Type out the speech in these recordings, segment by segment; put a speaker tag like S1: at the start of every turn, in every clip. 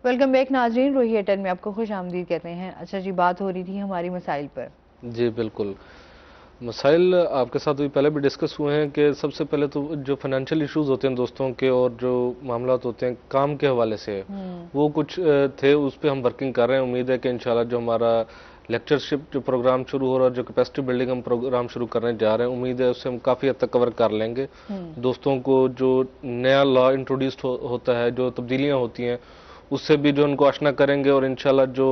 S1: Welcome back नाजरीन, रोही Eton में आपको खुश आमदीद कहते हैं। अच्छा जी, बात हो रही थी हमारी मसाइल पर।
S2: जी बिल्कुल। मसाइल आपके साथ भी पहले भी डिस्कस हुए हैं कि सबसे पहले तो जो फाइनेंशियल इश्यूज होते हैं दोस्तों के और जो मामला होते हैं काम के हवाले से, वो कुछ थे, उस पर हम वर्किंग कर रहे हैं। उम्मीद है कि इंशाल्लाह जो हमारा लेक्चरशिप जो प्रोग्राम शुरू हो रहा है, जो कैपेसिटी बिल्डिंग हम प्रोग्राम शुरू करने जा रहे हैं, उम्मीद है उससे हम काफ़ी हद तक कवर कर लेंगे। दोस्तों को जो नया लॉ इंट्रोड्यूस होता है, जो तब्दीलियाँ होती हैं, उससे भी जो उनको आशना करेंगे। और इंशाल्लाह जो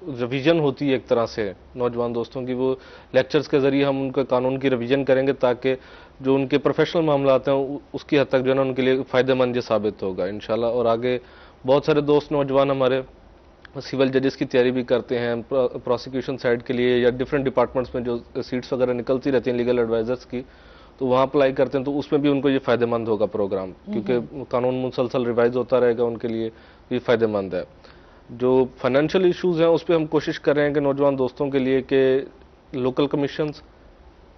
S2: रिवीजन होती है एक तरह से नौजवान दोस्तों की, वो लेक्चर्स के जरिए हम उनके कानून की रिवीजन करेंगे, ताकि जो उनके प्रोफेशनल मामला आते हैं उसकी हद तक जो है ना उनके लिए फ़ायदेमंद ये साबित होगा इंशाल्लाह। और आगे बहुत सारे दोस्त नौजवान हमारे सिविल जजेस की तैयारी भी करते हैं, प्रोसिक्यूशन साइड के लिए या डिफरेंट डिपार्टमेंट्स में जो सीट्स वगैरह निकलती रहती हैं लीगल एडवाइजर्स की, तो वहाँ अप्लाई करते हैं, तो उसमें भी उनको ये फ़ायदेमंद होगा प्रोग्राम, क्योंकि कानून मुसलसल रिवाइज होता रहेगा, उनके लिए भी फ़ायदेमंद है। जो फाइनेंशियल इश्यूज हैं उस पर हम कोशिश कर रहे हैं कि नौजवान दोस्तों के लिए कि लोकल कमीशंस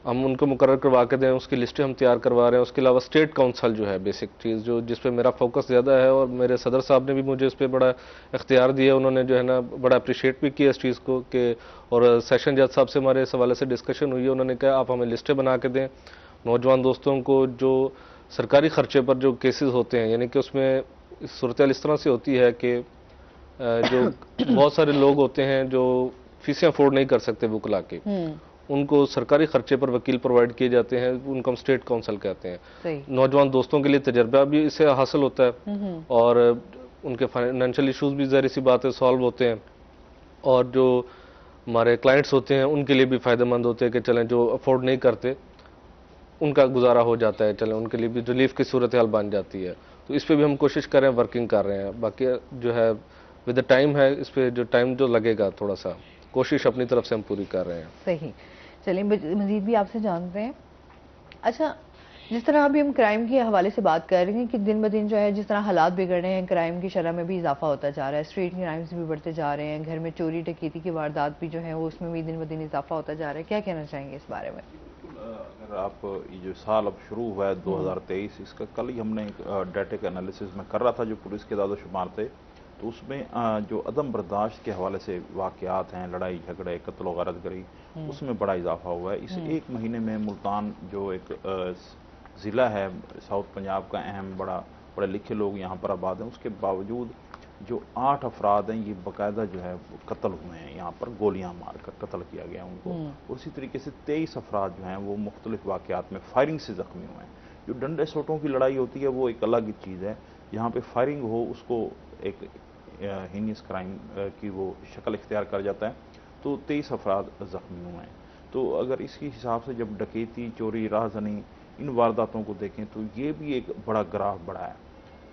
S2: हम उनको मुकर्रर करवा के दें, उसकी लिस्टें हम तैयार करवा रहे हैं। उसके अलावा स्टेट काउंसिल जो है बेसिक चीज़, जो जिस पे मेरा फोकस ज़्यादा है, और मेरे सदर साहब ने भी मुझे इस पर बड़ा इख्तियार दिया, उन्होंने जो है ना बड़ा अप्रिशिएट भी किया इस चीज़ को कि, और सेशन जज साहब से हमारे इस हवाले से डिस्कशन हुई है, उन्होंने कहा आप हमें लिस्टें बना के दें नौजवान दोस्तों को। जो सरकारी खर्चे पर जो केसेस होते हैं, यानी कि उसमें सूरत इस तरह से होती है कि जो बहुत सारे लोग होते हैं जो फीसें अफोर्ड नहीं कर सकते वुकला के, उनको सरकारी खर्चे पर वकील प्रोवाइड किए जाते हैं, उनको हम स्टेट काउंसिल कहते हैं। नौजवान दोस्तों के लिए तजर्बा भी इससे हासिल होता है, और उनके फाइनेंशियल इश्यूज भी ज़ाहिर सी बात है सॉल्व होते हैं, और जो हमारे क्लाइंट्स होते हैं उनके लिए भी फ़ायदेमंद होते हैं कि चलें जो अफोर्ड नहीं करते उनका गुजारा हो जाता है, चलें उनके लिए भी रिलीफ की सूरत हाल बन जाती है। तो इस पर भी हम कोशिश कर रहे हैं, वर्किंग कर रहे हैं। बाकी जो है विद द टाइम है, इस पर जो टाइम जो लगेगा थोड़ा सा, कोशिश अपनी तरफ से हम पूरी कर रहे हैं।
S1: सही, चलिए मजीद भी आपसे जानते हैं। अच्छा, जिस तरह अभी हम क्राइम के हवाले से बात कर रहे हैं कि दिन ब दिन जो है जिस तरह हालात बिगड़ रहे हैं, क्राइम की शरह में भी इजाफा होता जा रहा है, स्ट्रीट क्राइम्स भी बढ़ते जा रहे हैं, घर में चोरी डकैती की वारदात भी जो है वो उसमें भी दिन ब दिन इजाफा होता जा रहा है। क्या कहना चाहेंगे इस बारे में?
S3: अगर आप ये जो साल अब शुरू हुआ है 2023, इसका कल ही हमने डाटा के एनालिसिस में कर रहा था जो पुलिस के दादोशुमार थे, तो उसमें जो अदम बर्दाश्त के हवाले से वाक़यात हैं, लड़ाई झगड़े, कत्ल व गारतगरी, उसमें बड़ा इजाफा हुआ है। इस एक महीने में मुल्तान जो एक ज़िला है साउथ पंजाब का अहम, बड़ा पढ़े लिखे लोग यहाँ पर आबाद हैं, उसके बावजूद जो 8 अफराद हैं ये बाकायदा जो है कत्ल हुए हैं, यहाँ पर गोलियां मारकर कत्ल किया गया उनको। और इसी तरीके से 23 अफराद जो हैं वो मुख्तलिफ वाक़यात में फायरिंग से ज़ख्मी हुए हैं। जो डंडे सोटों की लड़ाई होती है वो एक अलग चीज़ है, यहाँ पे फायरिंग हो उसको एक हीनियस क्राइम की वो शक्ल इख्तियार कर जाता है। तो 23 अफराद ज़ख्मी हुए हैं। तो अगर इसके हिसाब से जब डकैती, चोरी, राहज़नी, इन वारदातों को देखें तो ये भी एक बड़ा ग्राफ बढ़ा है।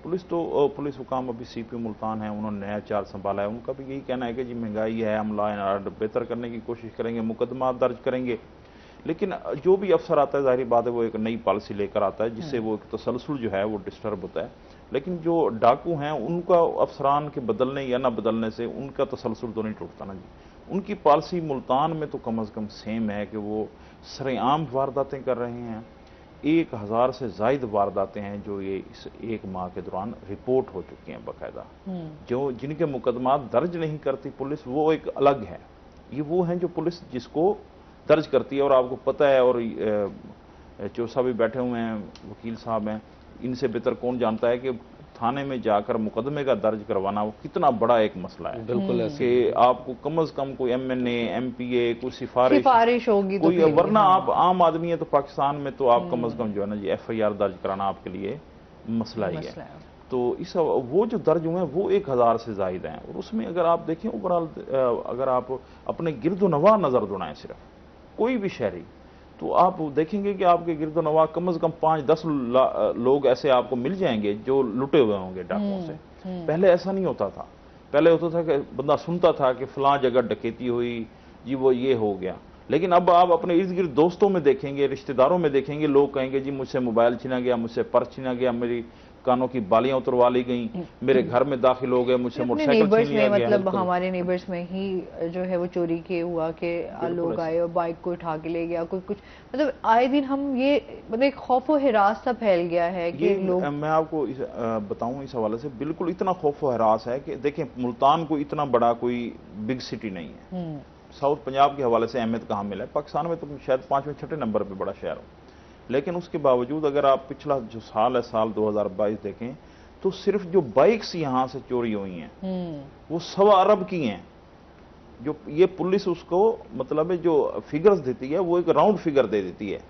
S3: पुलिस हुकाम अभी CP मुल्तान है, उन्होंने नया चार्ज संभाला है, उनका भी यही कहना है कि जी महंगाई है, हम लॉ एंड ऑर्डर बेहतर करने की कोशिश करेंगे, मुकदमा दर्ज करेंगे। लेकिन जो भी अफसर आता है जाहिर बात है वो एक नई पॉलिसी लेकर आता है, जिससे वो एक तसलसल जो है वो डिस्टर्ब होता है। लेकिन जो डाकू हैं उनका अफसरान के बदलने या ना बदलने से उनका तसलसल तो नहीं टूटता ना जी। उनकी पॉलिसी मुल्तान में तो कम अज़ कम सेम है कि वो सरेआम वारदातें कर रहे हैं। 1000 से ज़ायद वारदातें हैं जो ये इस एक माह के दौरान रिपोर्ट हो चुकी हैं बाकायदा। जो जिनके मुकदमा दर्ज नहीं करती पुलिस वो एक अलग है, ये वो हैं जो पुलिस जिसको दर्ज करती है। और आपको पता है, और चौसा भी बैठे हुए हैं, वकील साहब हैं, इनसे बेहतर कौन जानता है कि थाने में जाकर मुकदमे का दर्ज करवाना वो कितना बड़ा एक मसला है।
S2: बिल्कुल ऐसे
S3: कि आपको कम से कम कोई MNA, MPA, कोई सिफारिश
S1: होगी
S3: कोई, वरना आप आम आदमी है तो पाकिस्तान में तो आप कम से कम जो है ना जी FIR दर्ज कराना आपके लिए मसला ही है। तो इस वो जो दर्ज हुए हैं वो 1000 से ज़ायद हैं। और उसमें अगर आप देखें ओवरऑल, अगर आप अपने गिरदोनवा नज़र दौड़ाएं सिर्फ कोई भी शहरी, तो आप देखेंगे कि आपके गिरदोनवा कम से कम 5-10 लोग ऐसे आपको मिल जाएंगे जो लुटे हुए होंगे डाकुओं से। पहले ऐसा नहीं होता था। पहले होता था कि बंदा सुनता था कि फलां जगह डकैती हुई जी, वो ये हो गया। लेकिन अब आप अपने इर्द गिर्द दोस्तों में देखेंगे, रिश्तेदारों में देखेंगे, लोग कहेंगे जी मुझसे मोबाइल छीना गया, मुझसे पर्स छीना गया, मेरी कानों की बालियां उतरवा ली गई, मेरे घर में दाखिल हो गए, मुझसे
S1: अपने
S3: मोटरसाइकिल
S1: नेबर्स
S3: छीन
S1: में,
S3: लिया गया।
S1: मतलब हमारे नेबर्स में ही जो है वो चोरी के हुआ कि लोग आए और बाइक को उठा के ले गया, कोई कुछ, मतलब आए दिन हम ये, मतलब एक खौफ व हिरास सा फैल गया है कि लोग।
S3: मैं आपको बताऊं इस हवाले से, बिल्कुल इतना खौफ व हरास है कि देखें, मुल्तान को इतना बड़ा कोई बिग सिटी नहीं है। साउथ पंजाब के हवाले से अहमियत कहाँ मिला है, पाकिस्तान में तो शायद 5वें 6ठे नंबर पे बड़ा शहर हो, लेकिन उसके बावजूद अगर आप पिछला जो साल है, साल 2022 देखें, तो सिर्फ जो बाइक्स यहां से चोरी हुई हैं वो 1.25 अरब की हैं। जो ये पुलिस उसको मतलब है जो फिगर्स देती है वो एक राउंड फिगर दे देती है,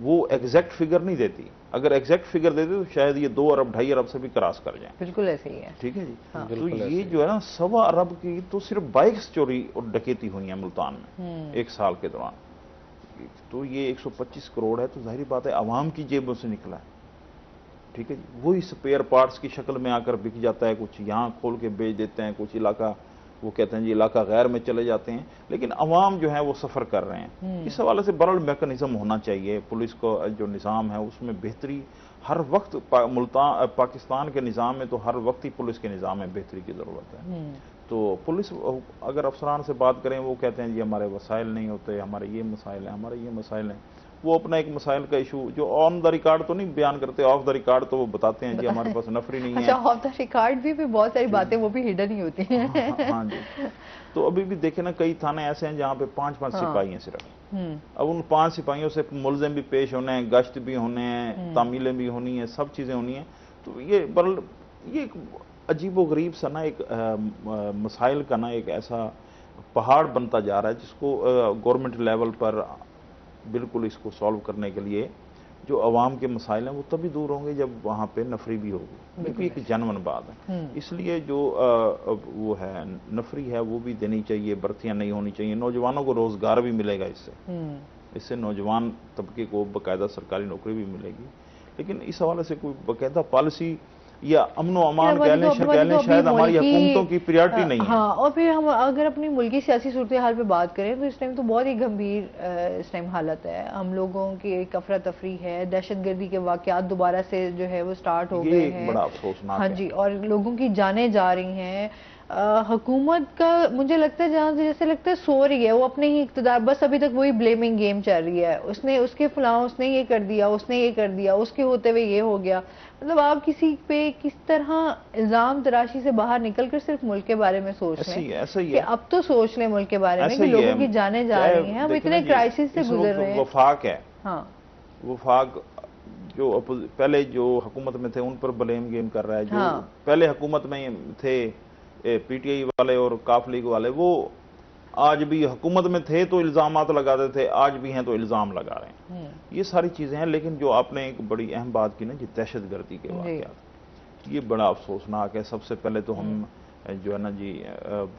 S3: वो एग्जैक्ट फिगर नहीं देती। अगर एग्जैक्ट फिगर देते तो शायद ये 2 अरब 2.5 अरब से भी क्रॉस कर जाए।
S1: बिल्कुल ऐसे ही है।
S3: ठीक है जी।
S1: हाँ।
S3: तो ये जो है ना 1.25 अरब की तो सिर्फ बाइक्स चोरी और डकैती हुई है मुल्तान में एक साल के दौरान। तो ये 125 करोड़ है, तो जाहिर बात है अवाम की जेबों से निकला है। ठीक है जी। वही स्पेयर पार्ट्स की शक्ल में आकर बिक जाता है, कुछ यहाँ खोल के बेच देते हैं, कुछ इलाका वो कहते हैं जी इलाका गैर में चले जाते हैं, लेकिन अवाम जो है वो सफ़र कर रहे हैं। इस हवाले से बरल मैकेनिज्म होना चाहिए, पुलिस को जो निज़ाम है उसमें बेहतरी हर वक्त पाकिस्तान के निज़ाम में तो हर वक्त ही पुलिस के निज़ाम में बेहतरी की ज़रूरत है। तो पुलिस अगर अफसरान से बात करें वो कहते हैं जी हमारे वसाइल नहीं होते, हमारे ये मसाइल हैं, हमारे ये मसाइल हैं। वो अपना एक मसाइल का इशू जो ऑन द रिकॉर्ड तो नहीं बयान करते, ऑफ द रिकॉर्ड तो वो बताते हैं जी हमारे पास नफरी नहीं है।
S1: अच्छा, ऑफ द रिकॉर्ड भी बहुत सारी बातें वो भी हिडन ही होती हैं।
S3: हाँ जी। तो अभी भी देखे ना, कई थाने ऐसे हैं जहाँ पे 5-5 सिपाही हैं सिर्फ। अब उन 5 सिपाहियों से मुलजिम भी पेश होने हैं, गश्त भी होने हैं, तामीलें भी होनी है, सब चीज़ें होनी है। तो ये एक अजीबो गरीब सा ना एक मसाइल का ना एक ऐसा पहाड़ बनता जा रहा है जिसको गवर्नमेंट लेवल पर बिल्कुल इसको सॉल्व करने के लिए जो अवाम के मसाइल हैं वो तभी दूर होंगे जब वहाँ पे नफरी भी होगी। बिल्कुल एक जनवन बात है। इसलिए जो वो है नफरी है वो भी देनी चाहिए, भर्तियाँ नहीं होनी चाहिए, नौजवानों को रोजगार भी मिलेगा इससे नौजवान तबके को बाकायदा सरकारी नौकरी भी मिलेगी। लेकिन इस हवाले से कोई बाकायदा पॉलिसी या अमनो अमान कह लें शायद हमारी हुकूमतों की प्रायोरिटी नहीं है।
S1: हाँ, और फिर हम अगर अपनी मुल्की सियासी सूरत हाल पे बात करें तो इस टाइम तो बहुत ही गंभीर इस टाइम हालत है। हम लोगों की एक अफरा तफरी है, दहशतगर्दी के वाकयात दोबारा से जो है वो स्टार्ट हो गए हैं।
S3: बड़ा अफसोसनाक
S1: हाँ जी, और लोगों की जानें जा रही हैं। हुकूमत का मुझे लगता है जहाँ जैसे लगता है सो रही है वो अपने ही इक़्तिदार, बस अभी तक वही ब्लेमिंग गेम चल रही है। उसने उसके फलां उसने ये कर दिया, उसने ये कर दिया, उसके होते हुए ये हो गया। मतलब आप किसी पे किस तरह इल्जाम तराशी से बाहर निकलकर सिर्फ मुल्क के बारे में सोच लें।
S3: ऐसा ही
S1: कि अब तो सोच लें मुल्क के बारे में कि लोगों की जानें जा रही हैं, हम इतने क्राइसिस से गुजर रहे हैं।
S3: वफाक है,
S1: हाँ,
S3: वफाक जो पहले जो हुकूमत में थे उन पर ब्लेम गेम कर रहा है। जो पहले हुकूमत में थे पीटीआई वाले और काफ लीग वाले, वो आज भी हुकूमत में थे तो इल्जामात लगाते थे, आज भी हैं तो इल्जाम लगा रहे हैं। ये सारी चीजें हैं। लेकिन जो आपने एक बड़ी अहम बात की ना जी दहशतगर्दी के वाक़यात, ये बड़ा अफसोसनाक है। सबसे पहले तो हम जो है ना जी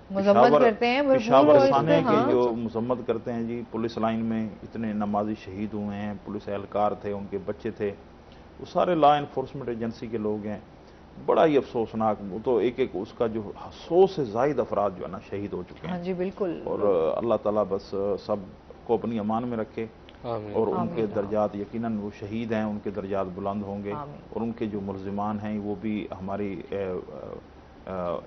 S3: पेशावर थाने के जो मजम्मत करते हैं जी, पुलिस लाइन में इतने नमाजी शहीद हुए हैं, पुलिस एहलकार थे, उनके बच्चे थे, वो सारे लॉ इन्फोर्समेंट एजेंसी के लोग हैं। बड़ा ही अफसोसनाक, तो एक उसका जो 100 से ज़ायद अफराद जो है ना शहीद हो चुके हैं।
S1: हाँ जी, बिल्कुल।
S3: और अल्लाह ताला बस सब को अपनी अमान में रखे और उनके दर्जात यकीनन वो शहीद हैं, उनके दर्जात बुलंद होंगे और उनके जो मुलजिमान हैं वो भी हमारी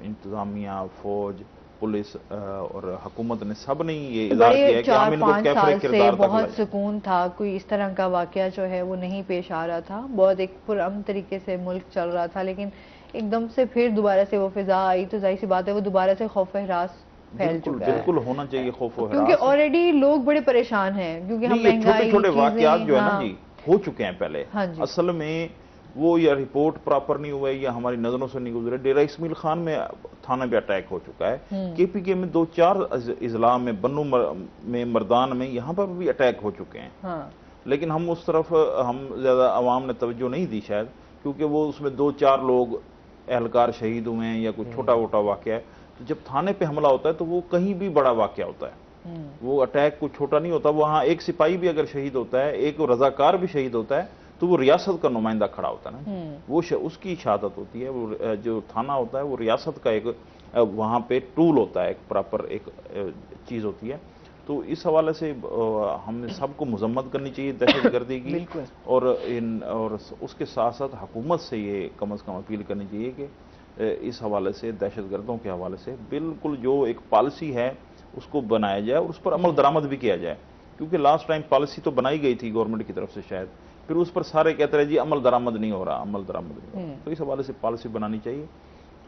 S3: इंतज़ामिया, फौज, पुलिस और हुकूमत ने सब ने ये इज़हार किया है कि हम इनको कैफरे किरदार तक
S1: बहुत सुकून था, कोई इस तरह का वाकया जो है वो नहीं पेश आ रहा था, बहुत एक पुरअमन तरीके से मुल्क चल रहा था। लेकिन एकदम से फिर दोबारा से वो फिजा आई तो जाहिर सी बात है वो दोबारा से खौफ हरास फैल चुका है।
S3: बिल्कुल होना चाहिए खौफ हरास,
S1: क्योंकि ऑलरेडी लोग बड़े परेशान हैं, क्योंकि हम महंगाई,
S3: छोटे वाकयात जो है ना जी हो चुके हैं पहले। असल में वो या रिपोर्ट प्रॉपर नहीं हुआ या हमारी नजरों से नहीं गुजरे। डेरा इस्माइल खान में थाना पे अटैक हो चुका है, केपीके में 2-4 इजला में, बन्नू में, मर्दान में, यहाँ पर भी अटैक हो चुके हैं। लेकिन हम उस तरफ हम ज्यादा अवाम ने तवज्जो नहीं दी शायद, क्योंकि वो उसमें 2-4 लोग एहलकार शहीद हुए हैं या कुछ छोटा मोटा वाकया है। तो जब थाने पे हमला होता है तो वो कहीं भी बड़ा वाकया होता है, वो अटैक कुछ छोटा नहीं होता। वहां एक सिपाही भी अगर शहीद होता है, एक रजाकार भी शहीद होता है, तो वो रियासत का नुमाइंदा खड़ा होता है ना, वो उसकी शहादत होती है। वो जो थाना होता है वो रियासत का एक वहां पे टूल होता है, एक प्रॉपर एक चीज होती है। तो इस हवाले से हमने सबको मजम्मत करनी चाहिए दहशतगर्दी की, और उसके साथ साथ हुकूमत से ये कम से कम अपील करनी चाहिए कि इस हवाले से दहशतगर्दों के हवाले से बिल्कुल जो एक पॉलिसी है उसको बनाया जाए और उस पर अमल दरामद भी किया जाए। क्योंकि लास्ट टाइम पॉलिसी तो बनाई गई थी गवर्नमेंट की तरफ से शायद, फिर उस पर सारे कहते रहे जी अमल दरामद नहीं हो रहा, अमल दरामद नहीं हो रहा। तो इस हवाले से पॉलिसी बनानी चाहिए।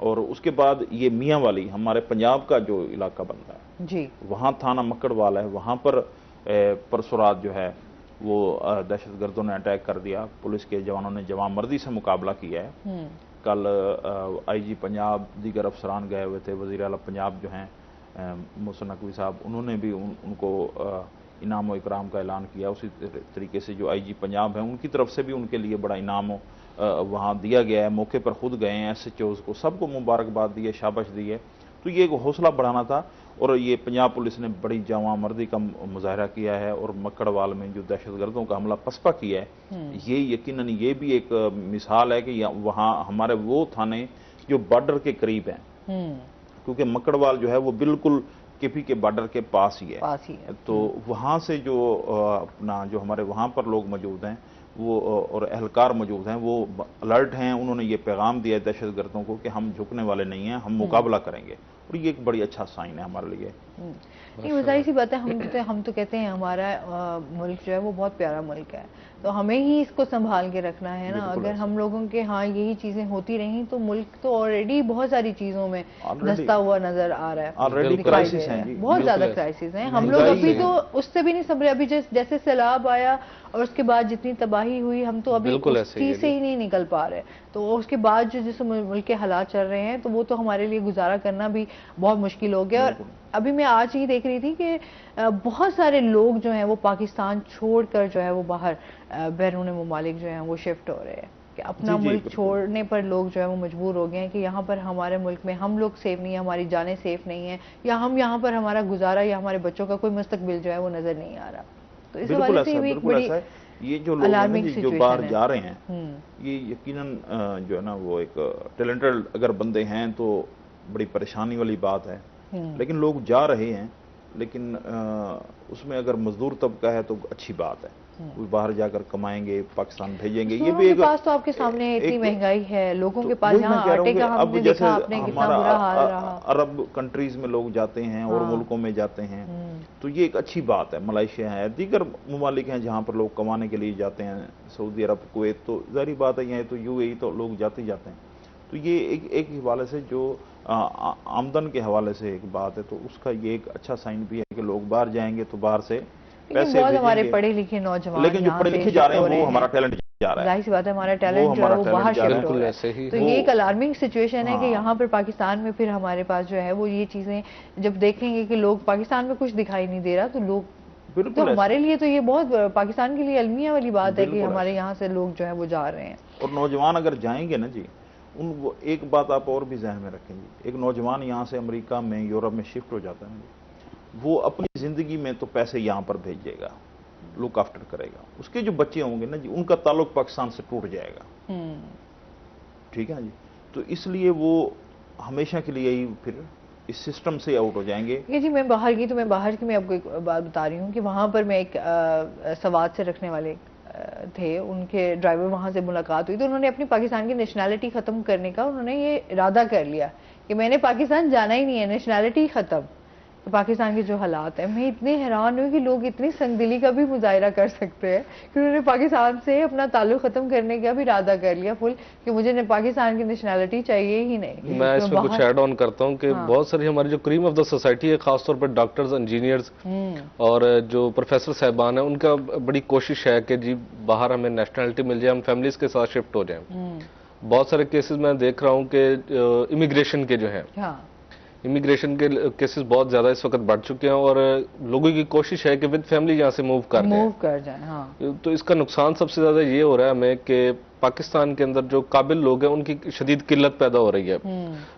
S3: और उसके बाद ये मियाँ वाली हमारे पंजाब का जो इलाका बनता है
S1: जी,
S3: वहाँ थाना मक्कड़वाल है, वहाँ पर परसों रात जो है वो दहशतगर्दों ने अटैक कर दिया। पुलिस के जवानों ने जवानमर्दी से मुकाबला किया है। कल आईजी पंजाब दीगर अफसरान गए हुए थे, वज़ीर आला पंजाब जो हैं मोहसिन नकवी साहब, उन्होंने भी उनको इनाम और इकराम का ऐलान किया। उसी तरीके से जो आईजी पंजाब हैं उनकी तरफ से भी उनके लिए बड़ा इनाम वहाँ दिया गया है। मौके पर खुद गए हैं, SHOs को सबको मुबारकबाद दी है, शाबाश दी है। तो ये एक हौसला बढ़ाना था और ये पंजाब पुलिस ने बड़ी जवानमर्दी का मुजाहरा किया है और मक्कड़वाल में जो दहशतगर्दों का हमला पसपा किया है, ये यकीनन ये भी एक मिसाल है कि वहाँ हमारे वो थाने जो बॉर्डर के करीब हैं, क्योंकि मक्कड़वाल जो है वो बिल्कुल KP के बॉर्डर के पास ही है। तो वहाँ से जो अपना जो हमारे वहाँ पर लोग मौजूद हैं वो और एहलकार मौजूद हैं, वो अलर्ट हैं। उन्होंने ये पैगाम दिया है दहशतगर्दों को कि हम झुकने वाले नहीं हैं, हम मुकाबला करेंगे। और ये एक बड़ी अच्छा साइन है हमारे लिए।
S1: नहीं, जाहिर सी बात है, हम तो कहते हैं हमारा मुल्क जो है वो बहुत प्यारा मुल्क है, तो हमें ही इसको संभाल के रखना है ना। अगर हम लोगों के हाँ यही चीजें होती रहीं तो मुल्क तो ऑलरेडी बहुत सारी चीजों में धंसता हुआ नजर आ रहा है।
S3: ऑलरेडी क्राइसिस है,
S1: बहुत ज्यादा क्राइसिस है। हम लोग अभी तो उससे भी नहीं संभले। अभी जैसे सैलाब आया और उसके बाद जितनी तबाही हुई, हम तो अभी उस चीज से ही नहीं निकल पा रहे। तो उसके बाद जो जिस मुल्क के हालात चल रहे हैं तो वो तो हमारे लिए गुजारा करना भी बहुत मुश्किल हो गया। और अभी मैं आज ही देख रही थी कि बहुत सारे लोग जो हैं वो पाकिस्तान छोड़कर जो है वो बाहर बैरून ममालिक जो हैं वो शिफ्ट हो रहे हैं, कि अपना मुल्क छोड़ने पर लोग जो है वो मजबूर हो गए हैं कि यहाँ पर हमारे मुल्क में हम लोग सेफ नहीं है, हमारी जानें सेफ नहीं है, या हम यहाँ पर हमारा गुजारा या हमारे बच्चों का कोई मुस्तकबिल जो है वो नजर नहीं आ रहा। तो इस हवाले से भी एक बड़ी
S3: ये जो लोग हैं जो बाहर जा रहे हैं, ये यकीनन जो है ना वो एक टैलेंटेड अगर बंदे हैं तो बड़ी परेशानी वाली बात है। लेकिन लोग जा रहे हैं, लेकिन उसमें अगर मजदूर तबका है तो अच्छी बात है, वो बाहर जाकर कमाएंगे, पाकिस्तान भेजेंगे। ये भी एक
S1: पास तो आपके सामने इतनी महंगाई है, लोगों के पास यहाँ आटे का हमने देखा आपने कितना बुरा हाल रहा।
S3: अरब कंट्रीज में लोग जाते हैं और मुल्कों में जाते हैं, तो ये एक अच्छी बात है। मलेशिया है, दीगर ममालिक हैं जहाँ पर लोग कमाने के लिए जाते हैं, सऊदी अरब, कुवैत, तो जारी बात है यहाँ तो UAE तो लोग जाते ही जाते हैं। तो ये एक हवाले से जो आमदन के हवाले से एक बात है, तो उसका ये एक अच्छा साइन भी है कि लोग बाहर जाएंगे तो बाहर से पैसे
S1: बहुत हमारे पढ़े लिखे नौजवान,
S3: लेकिन जो पढ़े लिखे जा रहे हैं वो हमारा टैलेंट जा रहा है।
S1: जाहिर सी बात है हमारा टैलेंट जो है वो बाहर शिफ्ट हो रहा है। तो ये एक अलार्मिंग सिचुएशन है कि यहाँ पर पाकिस्तान में फिर हमारे पास जो है वो ये चीजें जब देखेंगे कि लोग पाकिस्तान में कुछ दिखाई नहीं दे रहा, तो लोग तो हमारे लिए तो ये बहुत पाकिस्तान के लिए अलमिया वाली बात है कि हमारे यहाँ से लोग जो है वो जा रहे हैं।
S3: और नौजवान अगर जाएंगे ना जी, उन एक बात आप और भी जहन में रखेंगे, एक नौजवान यहाँ से अमेरिका में, यूरोप में शिफ्ट हो जाता है ना, वो अपनी जिंदगी में तो पैसे यहाँ पर भेजेगा, लुक आफ्टर करेगा, उसके जो बच्चे होंगे ना जी, उनका ताल्लुक पाकिस्तान से टूट जाएगा। ठीक है जी। तो इसलिए वो हमेशा के लिए ही फिर इस सिस्टम से आउट हो जाएंगे।
S1: ये जी मैं बाहर की मैं आपको एक बात बता रही हूँ कि वहां पर मैं एक सवाद से रखने वाले थे, उनके ड्राइवर वहां से मुलाकात हुई, तो उन्होंने अपनी पाकिस्तान की नेशनैलिटी खत्म करने का उन्होंने ये इरादा कर लिया कि मैंने पाकिस्तान जाना ही नहीं है, नेशनैलिटी खत्म। तो पाकिस्तान के जो हालात है, मैं इतनी हैरान हुई कि लोग इतनी संगदिली का भी मुजाहिरा कर सकते हैं कि उन्होंने पाकिस्तान से अपना ताल्लुक खत्म करने का भी इरादा कर लिया फुल, कि मुझे पाकिस्तान की नेशनैलिटी चाहिए ही नहीं।
S2: मैं इसमें कुछ ऐड ऑन करता हूँ कि बहुत सारी हमारी जो क्रीम ऑफ द सोसाइटी है, खासतौर पर डॉक्टर्स, इंजीनियर्स और जो प्रोफेसर साहबान है, उनका बड़ी कोशिश है कि जी बाहर हमें नेशनैलिटी मिल जाए, हम फैमिलीज के साथ शिफ्ट हो जाए। बहुत सारे केसेस मैं देख रहा हूँ कि इमिग्रेशन के जो है, इमिग्रेशन के केसेस बहुत ज्यादा इस वक्त बढ़ चुके हैं और लोगों की कोशिश है कि विद फैमिली यहाँ से मूव कर जाए।
S1: हाँ।
S2: तो इसका नुकसान सबसे ज्यादा ये हो रहा है हमें कि पाकिस्तान के अंदर जो काबिल लोग हैं उनकी शदीद किल्लत पैदा हो रही है।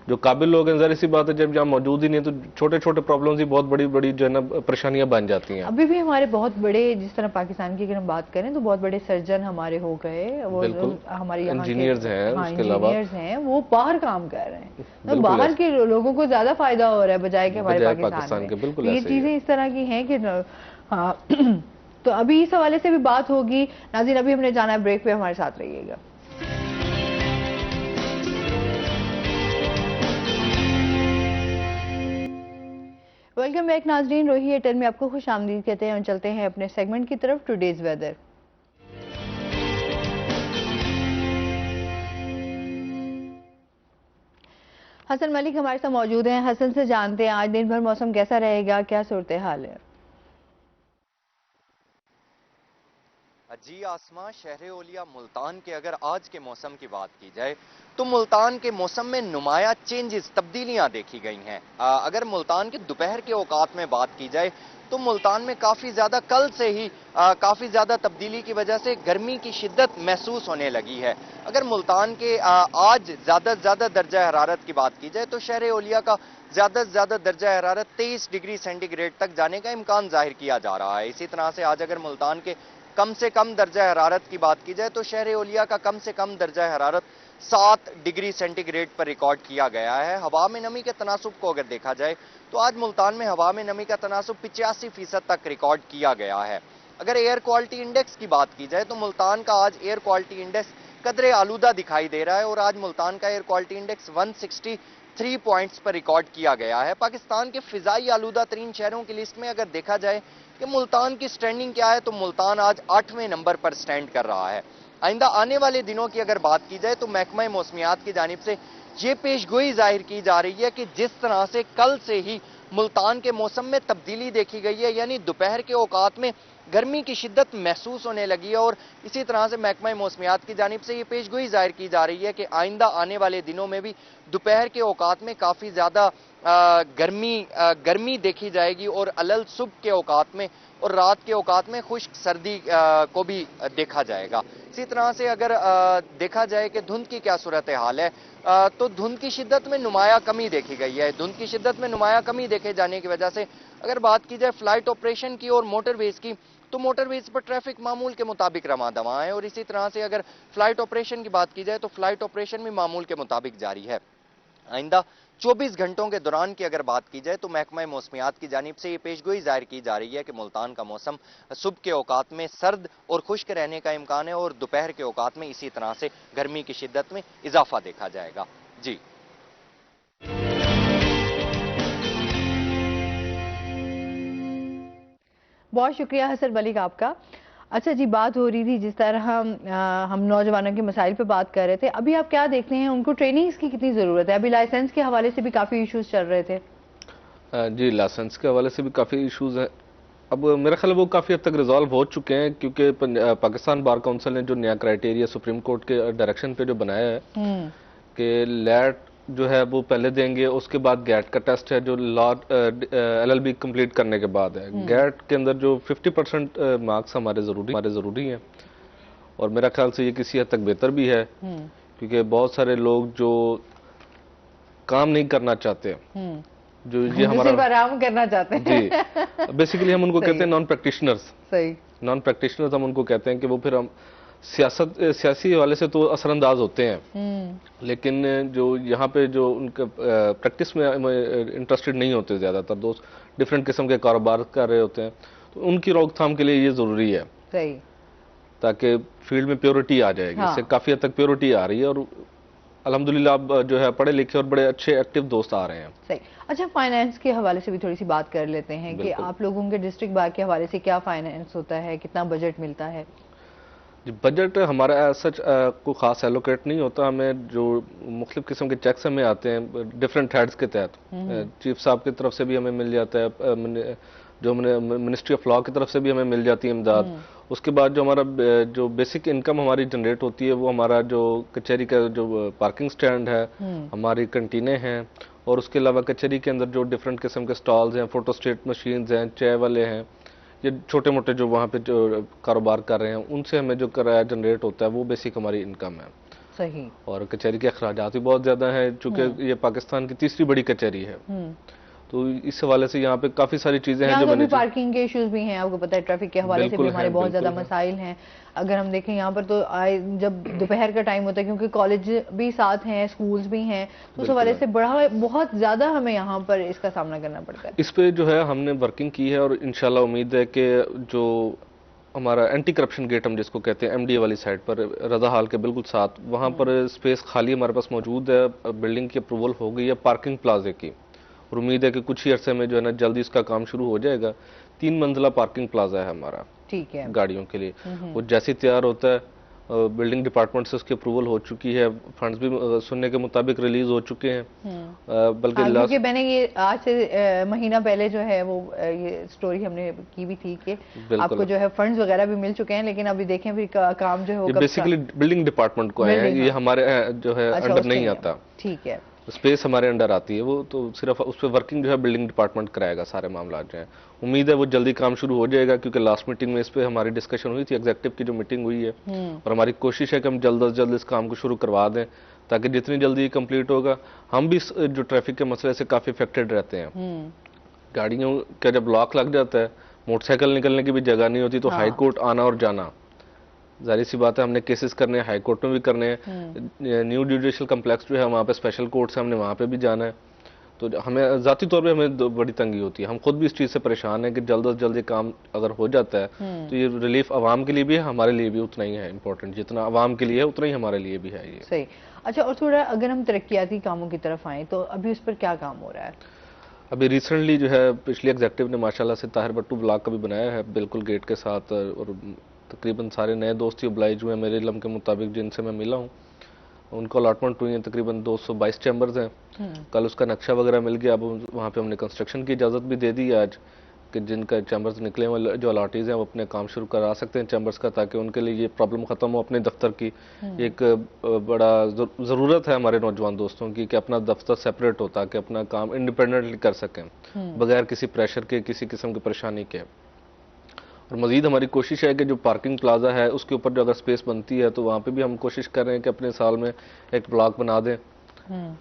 S2: जो काबिल लोग हैं, ज़ाहिर सी बात है जब यहाँ मौजूद ही नहीं तो छोटे छोटे प्रॉब्लम्स ही बहुत बड़ी बड़ी जो है ना परेशानियां बन जाती हैं।
S1: अभी भी हमारे बहुत बड़े, जिस तरह पाकिस्तान की अगर हम बात करें तो बहुत बड़े सर्जन हमारे हो गए, वो हमारे यहाँ
S2: इंजीनियर्स हैं,
S1: हाँ,
S2: उसके अलावा
S1: इंजीनियर्स हैं, वो बाहर काम कर रहे हैं, तो बाहर के लोगों को ज्यादा फायदा हो रहा है बजाय कि हमारे पाकिस्तान में।
S2: बिल्कुल
S1: तो ये चीजें इस तरह की हैं कि हाँ तो अभी इस हवाले से भी बात होगी। नाज़रीन, अभी हमने जाना है ब्रेक पे, हमारे साथ रहिएगा। वेलकम बैक नाज़रीन, रोही एयरटेल में आपको खुश आमदीद कहते हैं और चलते हैं अपने सेगमेंट की तरफ, टुडेज वेदर। हसन मलिक हमारे साथ मौजूद हैं। हसन से जानते हैं आज दिन भर मौसम कैसा रहेगा, क्या सूरत हाल है?
S4: जी आसमां, शहर ओलिया मुल्तान के अगर आज के मौसम की बात की जाए तो मुल्तान के मौसम में नुमाया चेंजेस, तब्दीलियां देखी गई हैं। अगर मुल्तान के दोपहर के औकात में बात की जाए तो मुल्तान में काफी ज्यादा कल से ही काफी ज्यादा तब्दीली की वजह से गर्मी की शिद्दत महसूस होने लगी है। अगर मुल्तान के आज ज्यादा से ज्यादा दर्जा हरारत की बात की जाए तो शहर ओलिया का ज्यादा से ज्यादा दर्जा हरारत 23 डिग्री सेंटीग्रेड तक जाने का इम्कान जाहिर किया जा रहा है। इसी तरह से आज अगर मुल्तान के कम से कम दर्जा हरारत की बात की जाए तो शहर ओलिया का कम से कम दर्जा हरारत 7 डिग्री सेंटीग्रेड पर रिकॉर्ड किया गया है। हवा में नमी के तनासुब को अगर देखा जाए तो आज मुल्तान में हवा में नमी का तनासुब 85% तक रिकॉर्ड किया गया है। अगर एयर क्वालिटी इंडेक्स की बात की जाए तो मुल्तान का आज एयर क्वालिटी इंडेक्स कदरे आलूदा दिखाई दे रहा है और आज मुल्तान का एयर क्वालिटी इंडेक्स 163 पॉइंट्स पर रिकॉर्ड किया गया है। पाकिस्तान के फिजाई आलूदा तरीन शहरों की लिस्ट में अगर देखा जाए कि मुल्तान की स्टैंडिंग क्या है तो मुल्तान आज 8वें नंबर पर स्टैंड कर रहा है। आइंदा आने वाले दिनों की अगर बात की जाए तो महकमा मौसमियात की जानिब से ये पेशगोई जाहिर की जा रही है कि जिस तरह से कल से ही मुल्तान के मौसम में तब्दीली देखी गई है, यानी दोपहर के औकात में गर्मी की शिद्दत महसूस होने लगी है और इसी तरह से महकमा मौसमियात की जानिब से ये पेशगोई जाहिर की जा रही है कि आइंदा आने वाले दिनों में भी दोपहर के औकात में काफ़ी ज़्यादा गर्मी देखी जाएगी और अलल सुबह के औकात में और रात के औकात में खुश्क सर्दी को भी देखा जाएगा। इसी तरह से अगर देखा जाए कि धुंध की क्या सूरत हाल है तो धुंध की शिद्दत में नुमाया कमी देखी गई है। धुंध की शिद्दत में नुमाया कमी देखे जाने की वजह से अगर बात की जाए फ्लाइट ऑपरेशन की और मोटरवेज की तो मोटरवेज पर ट्रैफिक मामूल के मुताबिक रवा दवा है और इसी तरह से अगर फ्लाइट ऑपरेशन की बात की जाए तो फ्लाइट ऑपरेशन भी मामूल के मुताबिक जारी है। आइंदा 24 घंटों के दौरान की अगर बात की जाए तो महकमा मौसमियात की जानिब से ये पेशगोई जाहिर की जा रही है कि मुल्तान का मौसम सुबह के औकात में सर्द और खुश्क रहने का इम्कान है और दोपहर के औकात में इसी तरह से गर्मी की शिद्दत में इजाफा देखा जाएगा। जी
S1: बहुत शुक्रिया हसन मलिक आपका। अच्छा जी, बात हो रही थी जिस तरह हम नौजवानों के मसाइल पे बात कर रहे थे, अभी आप क्या देखते हैं उनको ट्रेनिंग्स की कितनी ज़रूरत है? अभी लाइसेंस के हवाले से भी काफ़ी इश्यूज चल रहे थे।
S2: जी, लाइसेंस के हवाले से भी काफ़ी इश्यूज हैं। अब मेरा ख्याल वो काफ़ी हद तक रिजॉल्व हो चुके हैं क्योंकि पाकिस्तान बार काउंसिल ने जो नया क्राइटेरिया सुप्रीम कोर्ट के डायरेक्शन पे जो बनाया है कि लैट जो है वो पहले देंगे, उसके बाद गैट का टेस्ट है जो लॉ LLB कंप्लीट करने के बाद है। गैट के अंदर जो 50% मार्क्स हमारे ज़रूरी हैं और मेरा ख्याल से ये किसी हद तक बेहतर भी है क्योंकि बहुत सारे लोग जो काम नहीं करना चाहते, जो ये हमारा
S1: सिर्फ आराम करना चाहते हैं
S2: जी, बेसिकली हम उनको कहते हैं नॉन प्रैक्टिशनर्स।
S1: सही,
S2: नॉन प्रैक्टिशनर्स हम उनको कहते हैं कि वो फिर हम सियासी हवाले से तो असरअंदाज होते हैं लेकिन जो यहाँ पे जो उनके प्रैक्टिस में इंटरेस्टेड नहीं होते, ज़्यादातर दोस्त डिफरेंट किस्म के कारोबार कर रहे होते हैं, तो उनकी रोकथाम के लिए ये ज़रूरी है
S1: सही,
S2: ताकि फील्ड में प्योरिटी आ जाएगी। इससे काफ़ी हद तक प्योरिटी आ रही है और अल्हम्दुलिल्लाह अब जो है पढ़े लिखे और बड़े अच्छे एक्टिव दोस्त आ रहे हैं।
S1: सही। अच्छा, फाइनेंस के हवाले से भी थोड़ी सी बात कर लेते हैं कि आप लोगों के डिस्ट्रिक्ट बार के हवाले से क्या फाइनेंस होता है, कितना बजट मिलता है?
S2: बजट हमारा सच कोई ख़ास एलोकेट नहीं होता। हमें जो मुख्तलिफ किस्म के चेक्स हमें आते हैं डिफरेंट हेड्स के तहत, चीफ साहब की तरफ से भी हमें मिल जाता है, जो मिनिस्ट्री ऑफ लॉ की तरफ से भी हमें मिल जाती है इमदाद। उसके बाद जो हमारा जो बेसिक इनकम हमारी जनरेट होती है वो हमारा जो कचहरी का जो पार्किंग स्टैंड है, हमारी कंटीनें हैं और उसके अलावा कचहरी के अंदर जो डिफरेंट किस्म के स्टॉल्स हैं, फोटोस्टेट मशीन्स हैं, चाय वाले हैं, ये छोटे मोटे जो वहाँ पे जो कारोबार कर रहे हैं उनसे हमें जो किराया जनरेट होता है वो बेसिक हमारी इनकम है।
S1: सही।
S2: और कचहरी के अखराजात भी बहुत ज़्यादा हैं, चूँकि ये पाकिस्तान की तीसरी बड़ी कचहरी है, तो इस हवाले से यहाँ पे काफ़ी सारी चीज़ें हैं
S1: यहाँ
S2: जो
S1: तो भी
S2: मैंने
S1: पार्किंग के इश्यूज भी हैं, आपको पता है, ट्रैफिक के हवाले से भी
S2: बिल्कुल
S1: हमारे
S2: हैं,
S1: बहुत ज्यादा
S2: बिल्कुल हैं।
S1: मसाइल हैं। अगर हम देखें यहाँ पर तो जब दोपहर का टाइम होता है, क्योंकि कॉलेज भी साथ हैं, स्कूल्स भी हैं, तो उस हवाले से बड़ा बहुत ज्यादा हमें यहाँ पर इसका सामना करना पड़ता है।
S2: इस पे जो है हमने वर्किंग की है और इंशाल्लाह उम्मीद है कि जो हमारा एंटी करप्शन गेट हम जिसको कहते हैं एमडीए वाली साइड पर रजा हाल के बिल्कुल साथ, वहाँ पर स्पेस खाली हमारे पास मौजूद है। बिल्डिंग की अप्रूवल हो गई है पार्किंग प्लाजे की, और उम्मीद है कि कुछ ही अरसे में जो है ना जल्दी इसका काम शुरू हो जाएगा। 3 मंजिला पार्किंग प्लाजा है हमारा,
S1: ठीक है,
S2: गाड़ियों के लिए। वो जैसे ही तैयार होता है, बिल्डिंग डिपार्टमेंट से उसकी अप्रूवल हो चुकी है, फंड्स भी सुनने के मुताबिक रिलीज हो चुके हैं। बल्कि
S1: क्योंकि मैंने ये आज से महीना पहले जो है वो ये स्टोरी हमने की भी थी कि आपको जो है फंड्स वगैरह भी मिल चुके हैं, लेकिन अभी देखें फिर काम जो है वो
S2: बेसिकली बिल्डिंग डिपार्टमेंट को है, ये हमारे जो है अंडर नहीं आता।
S1: ठीक है,
S2: स्पेस हमारे अंडर आती है, वो तो सिर्फ उस पर वर्किंग जो है बिल्डिंग डिपार्टमेंट कराएगा सारे मामला जो है। उम्मीद है वो जल्दी काम शुरू हो जाएगा, क्योंकि लास्ट मीटिंग में इस पे हमारी डिस्कशन हुई थी, एग्जीक्यूटिव की जो मीटिंग हुई है, और हमारी कोशिश है कि हम जल्द अज जल्द इस काम को शुरू करवा दें, ताकि जितनी जल्दी ये कंप्लीट होगा। हम भी जो ट्रैफिक के मसले से काफी अफेक्टेड रहते हैं। गाड़ियों का जब लॉक लग जाता है, मोटरसाइकिल निकलने की भी जगह नहीं होती, तो हाई कोर्ट आना और जाना, जाहिर सी बात है हमने केसेस करने हैं, हाई कोर्ट में भी करने हैं। न्यू जुडिशियल कम्प्लेक्स जो है वहाँ पे स्पेशल कोर्ट से हमने वहाँ पे भी जाना है, तो हमें जाती तौर पे हमें बड़ी तंगी होती है। हम खुद भी इस चीज़ से परेशान हैं कि जल्द से जल्द ये काम अगर हो जाता है तो ये रिलीफ आवाम के लिए भी है, हमारे लिए भी उतना ही है इम्पोर्टेंट, जितना आवाम के लिए है उतना ही हमारे लिए भी है ये।
S1: सही। अच्छा, और थोड़ा अगर हम तरक्याती कामों की तरफ आए तो अभी उस पर क्या काम हो रहा है?
S2: अभी रिसेंटली जो है पिछली एग्जीक्यूटिव ने माशाल्लाह से ताहिर भट्टू ब्लॉक का भी बनाया है, बिल्कुल गेट के साथ, और तकरीबन सारे नए दोस्त ही oblige हुए हैं मेरे इल्म के मुताबिक जिनसे मैं मिला हूँ। उनको अलॉटमेंट हुई है, तकरीबन 222 चैम्बर्स हैं। कल उसका नक्शा वगैरह मिल गया, अब वहाँ पे हमने कंस्ट्रक्शन की इजाज़त भी दे दी है आज, कि जिनका चैम्बर्स निकले हुए जो अलॉटीज़ हैं वो अपने काम शुरू करा सकते हैं चैम्बर्स का, ताकि उनके लिए ये प्रॉब्लम ख़त्म हो। अपने दफ्तर की एक बड़ा ज़रूरत है हमारे नौजवान दोस्तों की कि अपना दफ्तर सेपरेट हो, ताकि अपना काम इंडिपेंडेंटली कर सकें बगैर किसी प्रेशर के, किसी किस्म की परेशानी के। और मज़ीद हमारी कोशिश है कि जो पार्किंग प्लाजा है उसके ऊपर जो अगर स्पेस बनती है तो वहाँ पे भी हम कोशिश कर रहे हैं कि अपने साल में एक ब्लॉक बना दें,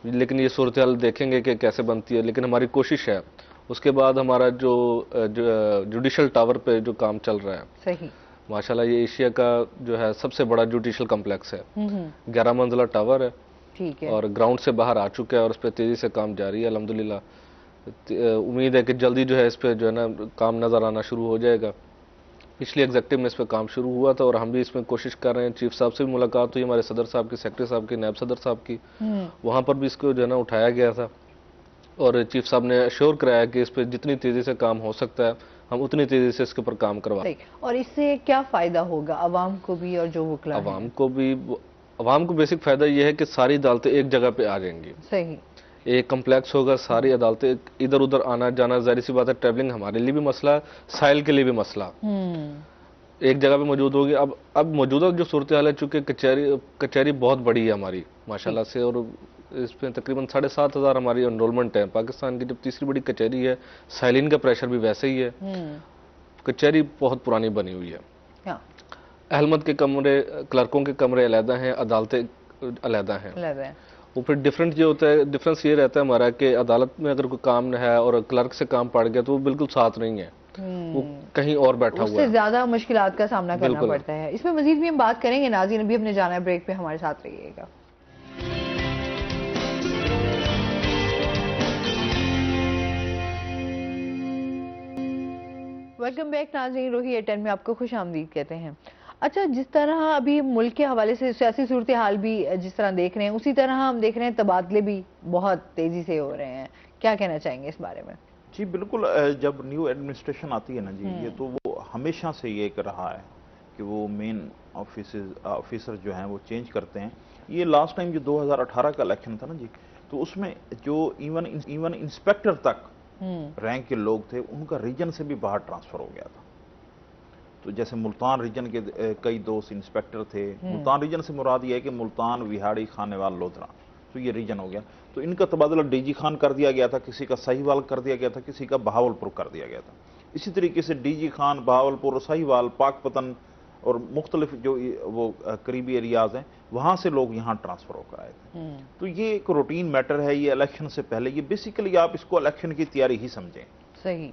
S2: लेकिन ये सूरत हाल देखेंगे कि कैसे बनती है, लेकिन हमारी कोशिश है। उसके बाद हमारा जो जुडिशल टावर पे जो काम चल रहा है,
S1: सही,
S2: माशाल्लाह ये एशिया का जो है सबसे बड़ा जुडिशल कम्प्लेक्स है, 11 मंजिला टावर है,
S1: ठीक है,
S2: और ग्राउंड से बाहर आ चुका है और उस पर तेज़ी से काम जारी है अल्हम्दुलिल्लाह। उम्मीद है कि जल्दी जो है इस पर जो है ना काम नज़र आना शुरू हो जाएगा। पिछली एग्जीक्यूटिव में इस पर काम शुरू हुआ था और हम भी इसमें कोशिश कर रहे हैं। चीफ साहब से भी मुलाकात हुई, हमारे सदर साहब की, सेक्रेटरी साहब की, नायब सदर साहब की, वहाँ पर भी इसको जो है ना उठाया गया था, और चीफ साहब ने अश्योर कराया कि इस पर जितनी तेज़ी से काम हो सकता है हम उतनी तेज़ी से इसके ऊपर काम करवाएं।
S1: और इससे क्या फ़ायदा होगा आवाम को भी और जो वकला हैं?
S2: आवाम को बेसिक फ़ायदा ये है कि सारी अदालतें एक जगह पे आ जाएंगी,
S1: सही,
S2: एक कम्प्लेक्स होगा, सारी अदालतें इधर उधर आना जाना, जाहिर सी बात है ट्रैवलिंग हमारे लिए भी मसला, साहिल के लिए भी मसला, एक जगह पे मौजूद होगी। अब मौजूदा जो सूरत हाल है, चूँकि कचहरी बहुत बड़ी है हमारी माशाल्लाह से, और इसमें तकरीबन 7,500 हमारी एनरोलमेंट है। पाकिस्तान की जब तीसरी बड़ी कचहरी है, साइलिन का प्रेशर भी वैसे ही है। कचहरी बहुत पुरानी बनी हुई है, अहलमद के कमरे, क्लर्कों के कमरे अलहदा हैं, अदालतें अलहदा हैं। वो फिर डिफरेंट ये होता है, डिफरेंस ये रहता है हमारा कि अदालत में अगर कोई काम है और क्लर्क से काम पड़ गया तो वो बिल्कुल साथ नहीं है, वो कहीं और बैठा हुआ है,
S1: उससे ज्यादा मुश्किलात का सामना करना पड़ता है। इसमें मजीद भी हम बात करेंगे। नाज़रीन, अभी हमने जाना है ब्रेक पे, हमारे साथ रहिएगा। वेलकम बैक नाज़रीन, रोही A10 में आपको खुश आमदीद कहते हैं। अच्छा, जिस तरह अभी मुल्क के हवाले से सियासी सूरत हाल भी जिस तरह देख रहे हैं, उसी तरह हम देख रहे हैं तबादले भी बहुत तेजी से हो रहे हैं, क्या कहना चाहेंगे इस बारे में?
S3: जी बिल्कुल, जब न्यू एडमिनिस्ट्रेशन आती है ना जी, ये तो वो हमेशा से ये एक रहा है कि वो मेन ऑफिसर जो हैं वो चेंज करते हैं। ये लास्ट टाइम जो 2018 का इलेक्शन था ना जी, तो उसमें जो इवन इंस्पेक्टर तक रैंक के लोग थे, उनका रीजन से भी बाहर ट्रांसफर हो गया था। तो जैसे मुल्तान रीजन के कई दोस्त इंस्पेक्टर थे, मुल्तान रीजन से मुराद ये है कि मुल्तान, विहाड़ी, खानेवाल, लोधरा, तो ये रीजन हो गया। तो इनका तबादला डीजी खान कर दिया गया था, किसी का सहीवाल कर दिया गया था, किसी का बहावलपुर कर दिया गया था। इसी तरीके से डीजी खान, बहावलपुर, साहिवाल, पाकपतन और मुख्तलिफ जो वो करीबी एरियाज हैं, वहां से लोग यहाँ ट्रांसफर होकर आए थे। तो ये एक रूटीन मैटर है, ये इलेक्शन से पहले, ये बेसिकली आप इसको इलेक्शन की तैयारी ही समझें।
S1: सही,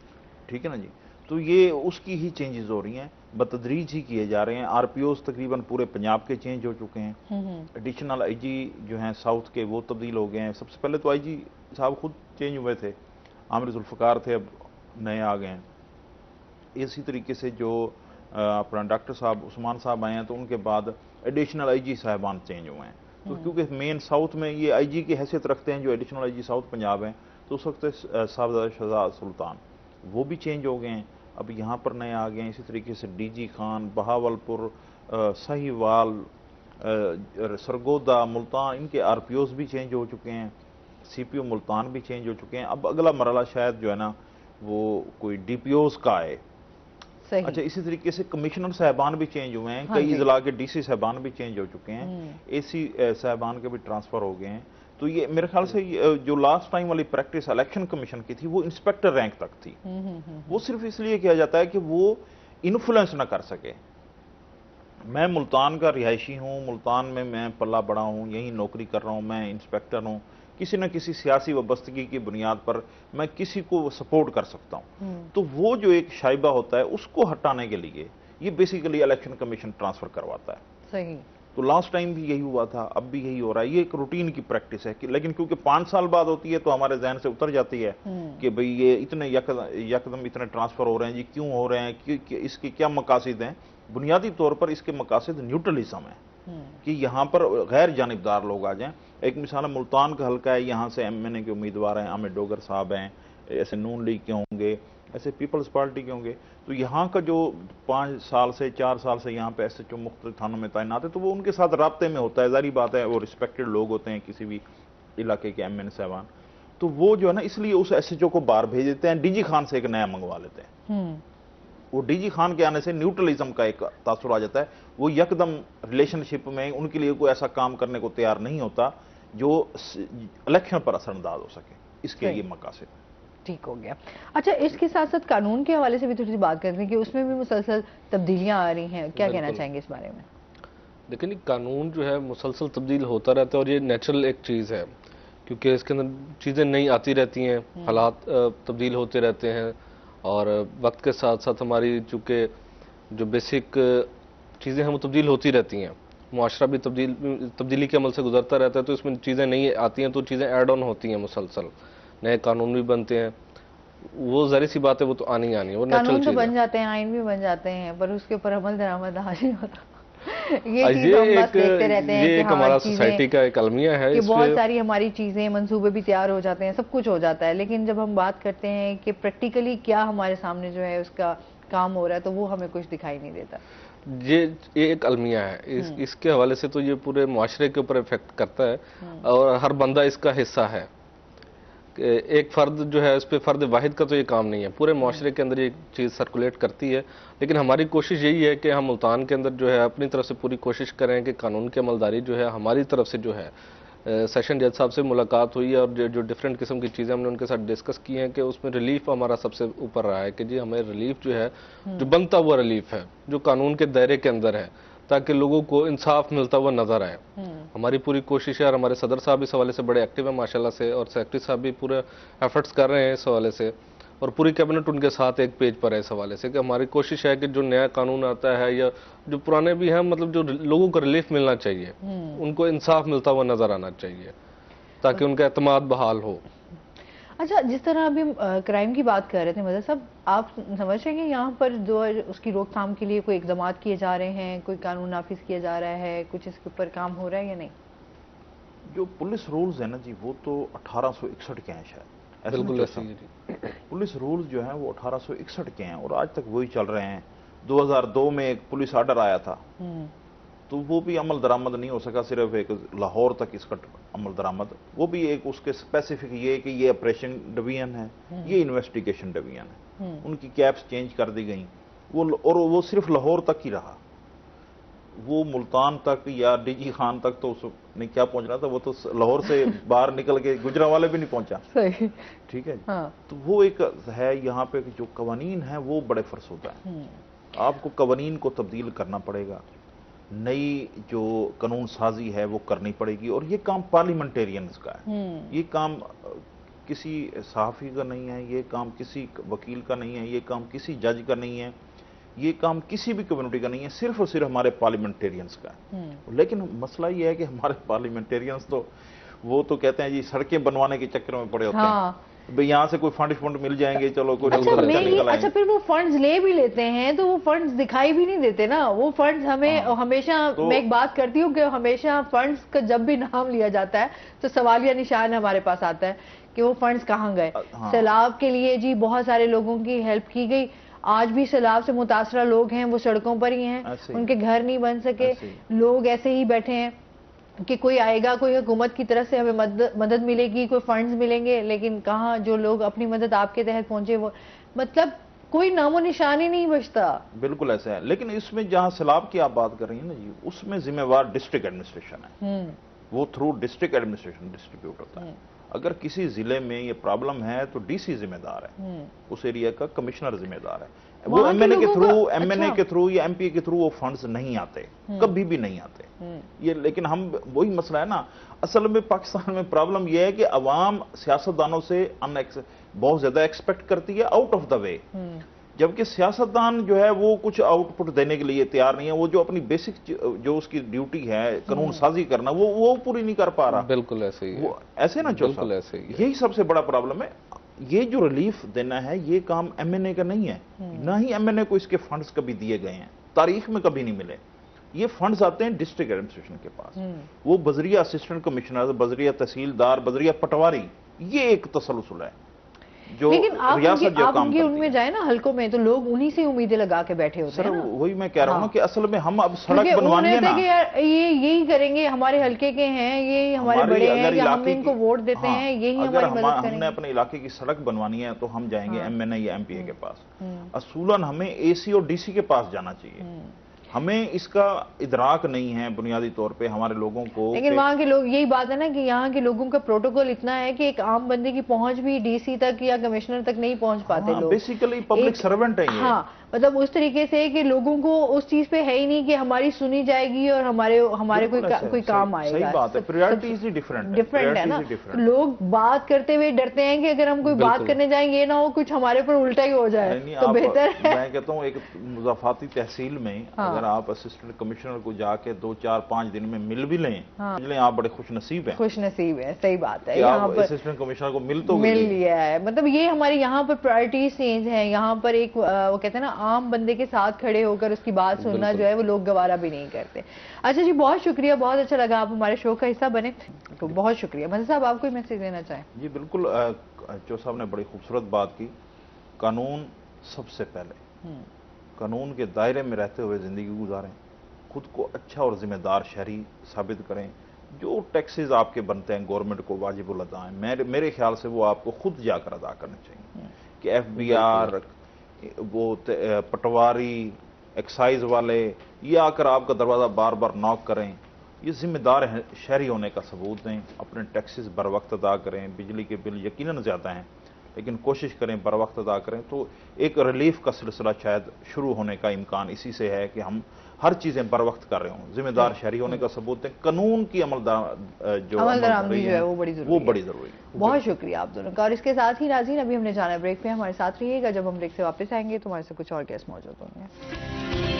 S3: ठीक है ना जी। तो ये उसकी ही चेंजेस हो रही हैं, बतदरीज ही किए जा रहे हैं। आरपीओ तकरीबन पूरे पंजाब के चेंज हो चुके हैं। एडिशनल आईजी जो हैं साउथ के, वो तब्दील हो गए हैं। सबसे पहले तो आईजी साहब खुद चेंज हुए थे, आमिर जुल्फ़िकार थे, अब नए आ गए हैं। इसी तरीके से जो अपना डॉक्टर साहब उस्मान साहब आए हैं, तो उनके बाद एडिशनल आईजी साहबान चेंज हुए हैं। तो क्योंकि मेन साउथ में ये आईजी की हैसियत रखते हैं जो एडिशनल आईजी साउथ पंजाब हैं, तो उस वक्त साहबजादा शहजाद सुल्तान वो भी चेंज हो गए हैं, अब यहाँ पर नए आ गए हैं। इसी तरीके से डीजी खान, बहावलपुर, साहिवाल, सरगोदा, मुल्तान, इनके आरपीओज भी चेंज हो चुके हैं। सीपीओ मुल्तान भी चेंज हो चुके हैं। अब अगला मरला शायद जो है ना वो कोई डीपीओज का आए। अच्छा, इसी तरीके से कमिश्नर साहबान भी चेंज हुए हैं। कई जिला के डीसी साहबान भी चेंज हो चुके हैं। एसी साहबान के भी ट्रांसफर हो गए हैं। तो ये मेरे ख्याल से जो लास्ट टाइम वाली प्रैक्टिस इलेक्शन कमीशन की थी, वो इंस्पेक्टर रैंक तक थी। वो सिर्फ इसलिए किया जाता है कि वो इन्फ्लुएंस ना कर सके। मैं मुल्तान का रिहायशी हूँ, मुल्तान में मैं पला बड़ा हूँ, यहीं नौकरी कर रहा हूँ, मैं इंस्पेक्टर हूँ, किसी न किसी सियासी वाबस्तगी की बुनियाद पर मैं किसी को सपोर्ट कर सकता हूँ। तो वो जो एक शाइबा होता है, उसको हटाने के लिए ये बेसिकली इलेक्शन कमीशन ट्रांसफर करवाता है।
S1: सही।
S3: तो लास्ट टाइम भी यही हुआ था, अब भी यही हो रहा है। ये एक रूटीन की प्रैक्टिस है कि, लेकिन क्योंकि 5 साल बाद होती है तो हमारे जहन से उतर जाती है कि भाई ये इतने यकदम इतने ट्रांसफर हो रहे हैं जी, क्यों हो रहे हैं, इसके क्या मकासद हैं। बुनियादी तौर पर इसके मकासद न्यूट्रलिज्म है कि यहाँ पर गैर जानिबदार लोग आ जाएं। एक मिसाल मुल्तान का हल्का है, यहाँ से एमएनए के उम्मीदवार हैं, आमिर डोगर साहब हैं, ऐसे नून लीग के होंगे, ऐसे पीपल्स पार्टी के होंगे। तो यहाँ का जो 5 साल से 4 साल से यहाँ पे एसएचओ मुख्तलिफ थानों में तैनात है, तो वो उनके साथ राब्ते में होता है। जारी बात है, वो रिस्पेक्टेड लोग होते हैं किसी भी इलाके के एमएनए साहबान। तो वो जो है ना, इसलिए उस एसएचओ को बाहर भेज देते हैं, डीजी खान से एक नया मंगवा लेते हैं। वो डीजी खान के आने से न्यूट्रलिज्म का एक तासुर आ जाता है। वो यकदम रिलेशनशिप में उनके लिए कोई ऐसा काम करने को तैयार नहीं होता जो इलेक्शन पर असरअंदाज हो सके। इसके ये मकासद।
S1: ठीक हो गया। अच्छा, इसके साथ साथ कानून के हवाले से भी थोड़ी सी बात करते हैं कि उसमें भी मुसलसल तब्दीलियां आ रही हैं, क्या कहना चाहेंगे इस बारे में?
S2: लेकिन कानून जो है मुसलसल तब्दील होता रहता है और ये नेचुरल एक चीज़ है, क्योंकि इसके अंदर चीज़ें नई आती रहती हैं, हालात तब्दील होते रहते हैं और वक्त के साथ साथ हमारी चूँकि जो बेसिक चीज़ें हैं वो तब्दील होती रहती हैं। मुआशरा भी तब्दीली के अमल से गुजरता रहता है, तो इसमें चीज़ें नई आती हैं तो चीज़ें ऐड ऑन होती हैं मुसलसल, नए कानून भी बनते हैं। वो ज़ाहिर सी बात है, वो तो आनी है, वो नेचुरल चीज़ है।
S1: कानून तो बन जाते हैं, आइन भी बन जाते हैं, पर उसके ऊपर अमल दरामद नहीं होता। ये
S2: एक हमारा सोसाइटी का एक अलमिया है
S1: कि बहुत सारी हमारी चीजें, मंसूबे भी तैयार हो जाते हैं, सब कुछ हो जाता है, लेकिन जब हम बात करते हैं कि प्रैक्टिकली क्या हमारे सामने जो है उसका काम हो रहा है, तो वो हमें कुछ दिखाई नहीं देता।
S2: ये एक अलमिया है। इसके हवाले से तो ये पूरे मुआशरे के ऊपर इफेक्ट करता है और हर बंदा इसका हिस्सा है। एक फर्द जो है, इस पे फर्द वाहिद का तो ये काम नहीं है, पूरे मुआशरे के अंदर ये चीज़ सर्कुलेट करती है। लेकिन हमारी कोशिश यही है कि हम मुल्तान के अंदर जो है अपनी तरफ से पूरी कोशिश करें कि कानून की अमलदारी जो है हमारी तरफ से जो है, सेशन जज साहब से मुलाकात हुई है और जो डिफरेंट किस्म की चीज़ें हमने उनके साथ डिस्कस की हैं कि उसमें रिलीफ हमारा सबसे ऊपर रहा है कि जी हमें रिलीफ जो है, जो बनता हुआ रिलीफ है, जो कानून के दायरे के अंदर है, ताकि लोगों को इंसाफ मिलता हुआ नजर आए। हमारी पूरी कोशिश है और हमारे सदर साहब इस हवाले से बड़े एक्टिव हैं माशाल्लाह से, और सेक्रेटरी साहब भी पूरे एफर्ट्स कर रहे हैं इस हवाले से, और पूरी कैबिनेट उनके साथ एक पेज पर है इस हवाले से कि हमारी कोशिश है कि जो नया कानून आता है या जो पुराने भी हैं, मतलब जो लोगों को रिलीफ मिलना चाहिए, उनको इंसाफ मिलता हुआ नजर आना चाहिए ताकि उनका एतमाद बहाल हो।
S1: अच्छा, जिस तरह अभी क्राइम की बात कर रहे थे मदर साहब, आप समझ रहे हैं कि यहाँ पर जो उसकी रोकथाम के लिए कोई इक़दाम किए जा रहे हैं, कोई कानून नाफिज किया जा रहा है, कुछ इसके ऊपर काम हो रहा है या नहीं?
S3: जो पुलिस रूल्स है ना जी, वो तो 1861 के हैं शायद।
S2: बिल्कुल ऐसे ही जी।
S3: पुलिस रूल्स जो हैं वो 1861 के हैं और आज तक वही चल रहे हैं। 2002 में एक पुलिस ऑर्डर आया था, तो वो भी अमल दरामद नहीं हो सका, सिर्फ एक लाहौर तक इसका अमल दरामद। वो भी एक उसके स्पेसिफिक ये कि ये ऑपरेशन डिवीजन है, ये इन्वेस्टिगेशन डिवीजन है। उनकी कैप्स चेंज कर दी गई, वो और वो सिर्फ लाहौर तक ही रहा। वो मुल्तान तक या डीजी खान तक तो उसने क्या पहुंचना था, वो तो लाहौर से बाहर निकल के गुजरांवाले भी नहीं पहुंचा।
S1: सही।
S3: ठीक है।
S1: हाँ।
S3: तो वो एक है यहाँ पे जो कवानीन है वो बड़े फरसुदा है। आपको कवानीन को तब्दील करना पड़ेगा, नई जो कानून साजी है वो करनी पड़ेगी, और ये काम पार्लियामेंटेरियंस का है। ये काम किसी सहाफ़ी का नहीं है, ये काम किसी वकील का नहीं है, ये काम किसी जज का नहीं है, ये काम किसी भी कम्युनिटी का नहीं है, सिर्फ और सिर्फ हमारे पार्लियामेंटेरियंस का है। लेकिन मसला ये है कि हमारे पार्लियामेंटेरियंस तो वो तो कहते हैं जी सड़कें बनवाने के चक्कर में पड़े होते हैं, भाई यहाँ से कोई फंड मिल जाएंगे, चलो कोई
S1: अच्छा,
S3: निकल आएंगे।
S1: अच्छा, फिर वो फंड्स ले भी लेते हैं तो वो फंड्स दिखाई भी नहीं देते ना, वो फंड्स हमें हमेशा
S3: तो,
S1: मैं एक बात करती हूँ कि हमेशा फंड्स का जब भी नाम लिया जाता है तो सवालिया निशान हमारे पास आता है कि वो फंड्स कहाँ गए। सैलाब के लिए जी बहुत सारे लोगों की हेल्प की गई, आज भी सैलाब से मुतासरा लोग हैं वो सड़कों पर ही हैं, उनके घर नहीं बन सके, लोग ऐसे ही बैठे हैं कि कोई आएगा, कोई हुकूमत की तरफ से हमें मदद मिलेगी, कोई फंड्स मिलेंगे, लेकिन कहाँ जो लोग अपनी मदद आपके तहत पहुंचे वो मतलब कोई नामो निशान ही नहीं बचता।
S3: बिल्कुल ऐसा है। लेकिन इसमें जहां सैलाब की आप बात कर रही हैं ना जी, उसमें जिम्मेवार डिस्ट्रिक्ट एडमिनिस्ट्रेशन है, वो थ्रू डिस्ट्रिक्ट एडमिनिस्ट्रेशन डिस्ट्रीब्यूट होता है। अगर किसी जिले में ये प्रॉब्लम है तो डीसी जिम्मेदार है, उस एरिया का कमिश्नर जिम्मेदार है, वो एमएनए के थ्रू या एमपीए के थ्रू वो फंड्स नहीं आते, कभी भी नहीं आते ये। लेकिन हम वही मसला है ना, असल में पाकिस्तान में प्रॉब्लम यह है कि अवाम सियासतदानों से बहुत ज्यादा एक्सपेक्ट करती है आउट ऑफ द वे, जबकि सियासतदान जो है वो कुछ आउटपुट देने के लिए तैयार नहीं है। वो जो अपनी बेसिक जो उसकी ड्यूटी है कानून साजी करना वो पूरी नहीं कर पा रहा।
S2: बिल्कुल ऐसे ही है।
S3: वो ऐसे ना
S2: बिल्कुल ऐसे ही है।
S3: यही सबसे बड़ा प्रॉब्लम है। ये जो रिलीफ देना है ये काम एमएनए का नहीं है, ना ही एमएनए को इसके फंड्स कभी दिए गए हैं, तारीख में कभी नहीं मिले। ये फंड्स आते हैं डिस्ट्रिक्ट एडमिनिस्ट्रेशन के पास, वो बजरिया असिस्टेंट कमिश्नर, बजरिया तहसीलदार, बजरिया पटवारी, ये एक तसलसल है जो
S1: लेकिन आप उनके उनमें
S3: है।
S1: जाए ना हल्कों में तो लोग उन्हीं से उम्मीदें लगा के बैठे होते हैं ना।
S3: वही मैं कह रहा हूँ ना कि असल में हम अब सड़क बनवानी है ना,
S1: कि यार ये यही करेंगे, हमारे हल्के के हैं, ये हमारे बड़े हैं, या हम इनको वोट देते हैं, यही हमारी मदद करेंगे।
S3: हमने अपने इलाके की सड़क बनवानी है तो हम जाएंगे एमएनए या एमपीए के पास। असूलन हमें एसी और डीसी के पास जाना चाहिए। हमें इसका इदराक नहीं है बुनियादी तौर पे हमारे लोगों को।
S1: लेकिन वहाँ के लोग, यही बात है ना कि यहाँ के लोगों का प्रोटोकॉल इतना है कि एक आम बंदे की पहुंच भी डीसी तक या कमिश्नर तक नहीं पहुंच पाते लोग।
S3: बेसिकली पब्लिक सर्वेंट है ये।
S1: हाँ, मतलब उस तरीके से कि लोगों को उस चीज पे है ही नहीं कि हमारी सुनी जाएगी और हमारे कोई काम आएगा।
S3: सही बात है, प्रायोरिटीज
S1: डिफरेंट है ना। तो लोग बात करते हुए डरते हैं कि अगर हम कोई बात करने जाएंगे ये ना हो कुछ हमारे पर उल्टा ही हो जाए, तो बेहतर है।
S3: मैं कहता हूँ एक मुजाफाती तहसील में अगर आप असिस्टेंट कमिश्नर को जाके 2, 4, 5 दिन में मिल भी लें, आप बड़े खुश नसीब है।
S1: सही बात है। यहाँ पर
S3: असिस्टेंट कमिश्नर को मिल
S1: लिया है, मतलब ये हमारे यहाँ पर प्रायोरिटीज चेंज है। यहाँ पर एक वो कहते हैं ना आम बंदे के साथ खड़े होकर उसकी बात सुनना जो है वो लोग गवारा भी नहीं करते। अच्छा जी, बहुत शुक्रिया, बहुत अच्छा लगा आप हमारे शो का हिस्सा बने, तो बहुत शुक्रिया। मज़े साहब, आप कोई मैसेज देना चाहें?
S3: जी बिल्कुल, चो साहब ने बड़ी खूबसूरत बात की। कानून सबसे पहले, कानून के दायरे में रहते हुए जिंदगी गुजारें, खुद को अच्छा और जिम्मेदार शहरी साबित करें। जो टैक्सेस आपके बनते हैं गवर्नमेंट को वाजिबुल अदा हैं, मेरे ख्याल से वो आपको खुद जाकर अदा करने चाहिए। कि एफबीआर, वो पटवारी, एक्साइज वाले ये आकर आपका दरवाज़ा बार बार नॉक करें, ये जिम्मेदार शहरी होने का सबूत दें। अपने टैक्सेस बर वक्त अदा करें। बिजली के बिल यकीनन ज़्यादा हैं लेकिन कोशिश करें बर वक्त अदा करें, तो एक रिलीफ का सिलसिला शायद शुरू होने का इम्कान इसी से है कि हम हर चीज़ें बर वक्त कर रहे हों। जिम्मेदार शहरी होने का सबूत दें। कानून की
S1: अमलदरामदी जो है वो बड़ी ज़रूरी है। बहुत शुक्रिया आप दोनों का। और इसके साथ ही नाज़रीन, अभी हमने जाना ब्रेक पे, हमारे साथ रहिएगा। जब हम ब्रेक से वापस आएंगे तो हमारे से कुछ और गेस्ट मौजूद होंगे।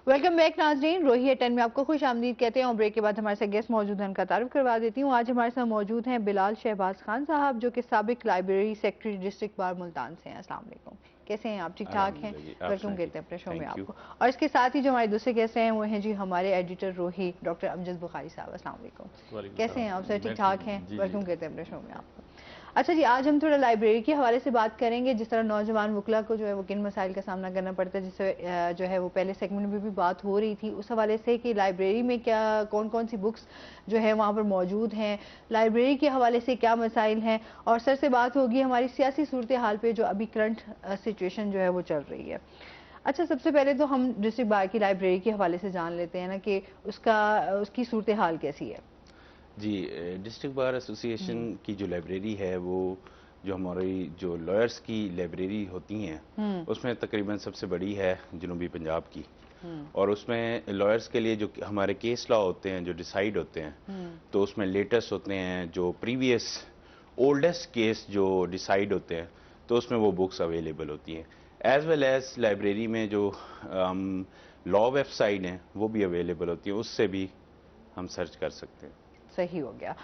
S1: वेलकम बैक नाजरीन, रोही 10 में आपको खुश आमदीद कहते हैं। और ब्रेक के बाद हमारे साथ गेस्ट मौजूद हैं, उनका तारुफ करवा देती हूँ। आज हमारे साथ मौजूद हैं बिलाल शहबाज खान साहब, जो कि साबिक library secretary district bar Multan से हैं। अस्सलाम वालेकुम, कैसे हैं आप? ठीक ठाक हैं? वेलकम कहते हैं अपने शो में आपको। और इसके साथ ही जो हमारे दूसरे गेस्ट हैं वो हैं जी हमारे एडिटर रोही डॉक्टर अमजद बुखारी साहब। अस्सलाम वालेकुम, कैसे हैं आप सर? ठीक ठाक हैं? वेलकम कहते हैं अपने शो में आपको। अच्छा जी, आज हम थोड़ा लाइब्रेरी के हवाले से बात करेंगे। जिस तरह नौजवान वकला को जो है वो किन मसाइल का सामना करना पड़ता है, जिससे जो है वो पहले सेगमेंट में भी बात हो रही थी, उस हवाले से कि लाइब्रेरी में क्या कौन कौन सी बुक्स जो है वहाँ पर मौजूद हैं, लाइब्रेरी के हवाले से क्या मसाइल हैं, और सर से बात होगी हमारी सियासी सूरत हाल पे जो अभी करंट सिचुएशन जो है वो चल रही है। अच्छा, सबसे पहले तो हम डिस्ट्रिक्ट बार की लाइब्रेरी के हवाले से जान लेते हैं ना कि उसकी सूरत हाल कैसी है।
S5: जी, डिस्ट्रिक्ट बार एसोसिएशन की जो लाइब्रेरी है वो जो हमारी जो लॉयर्स की लाइब्रेरी होती हैं उसमें तकरीबन सबसे बड़ी है जनूबी पंजाब की। और उसमें लॉयर्स के लिए जो हमारे केस लॉ होते हैं जो डिसाइड होते हैं तो उसमें लेटेस्ट होते हैं, जो प्रीवियस ओल्डेस्ट केस जो डिसाइड होते हैं तो उसमें वो बुक्स अवेलेबल होती हैं। एज वेल एज लाइब्रेरी में जो लॉ वेबसाइट हैं वो भी अवेलेबल होती है, उससे भी हम सर्च कर सकते हैं।
S1: सही हो गया।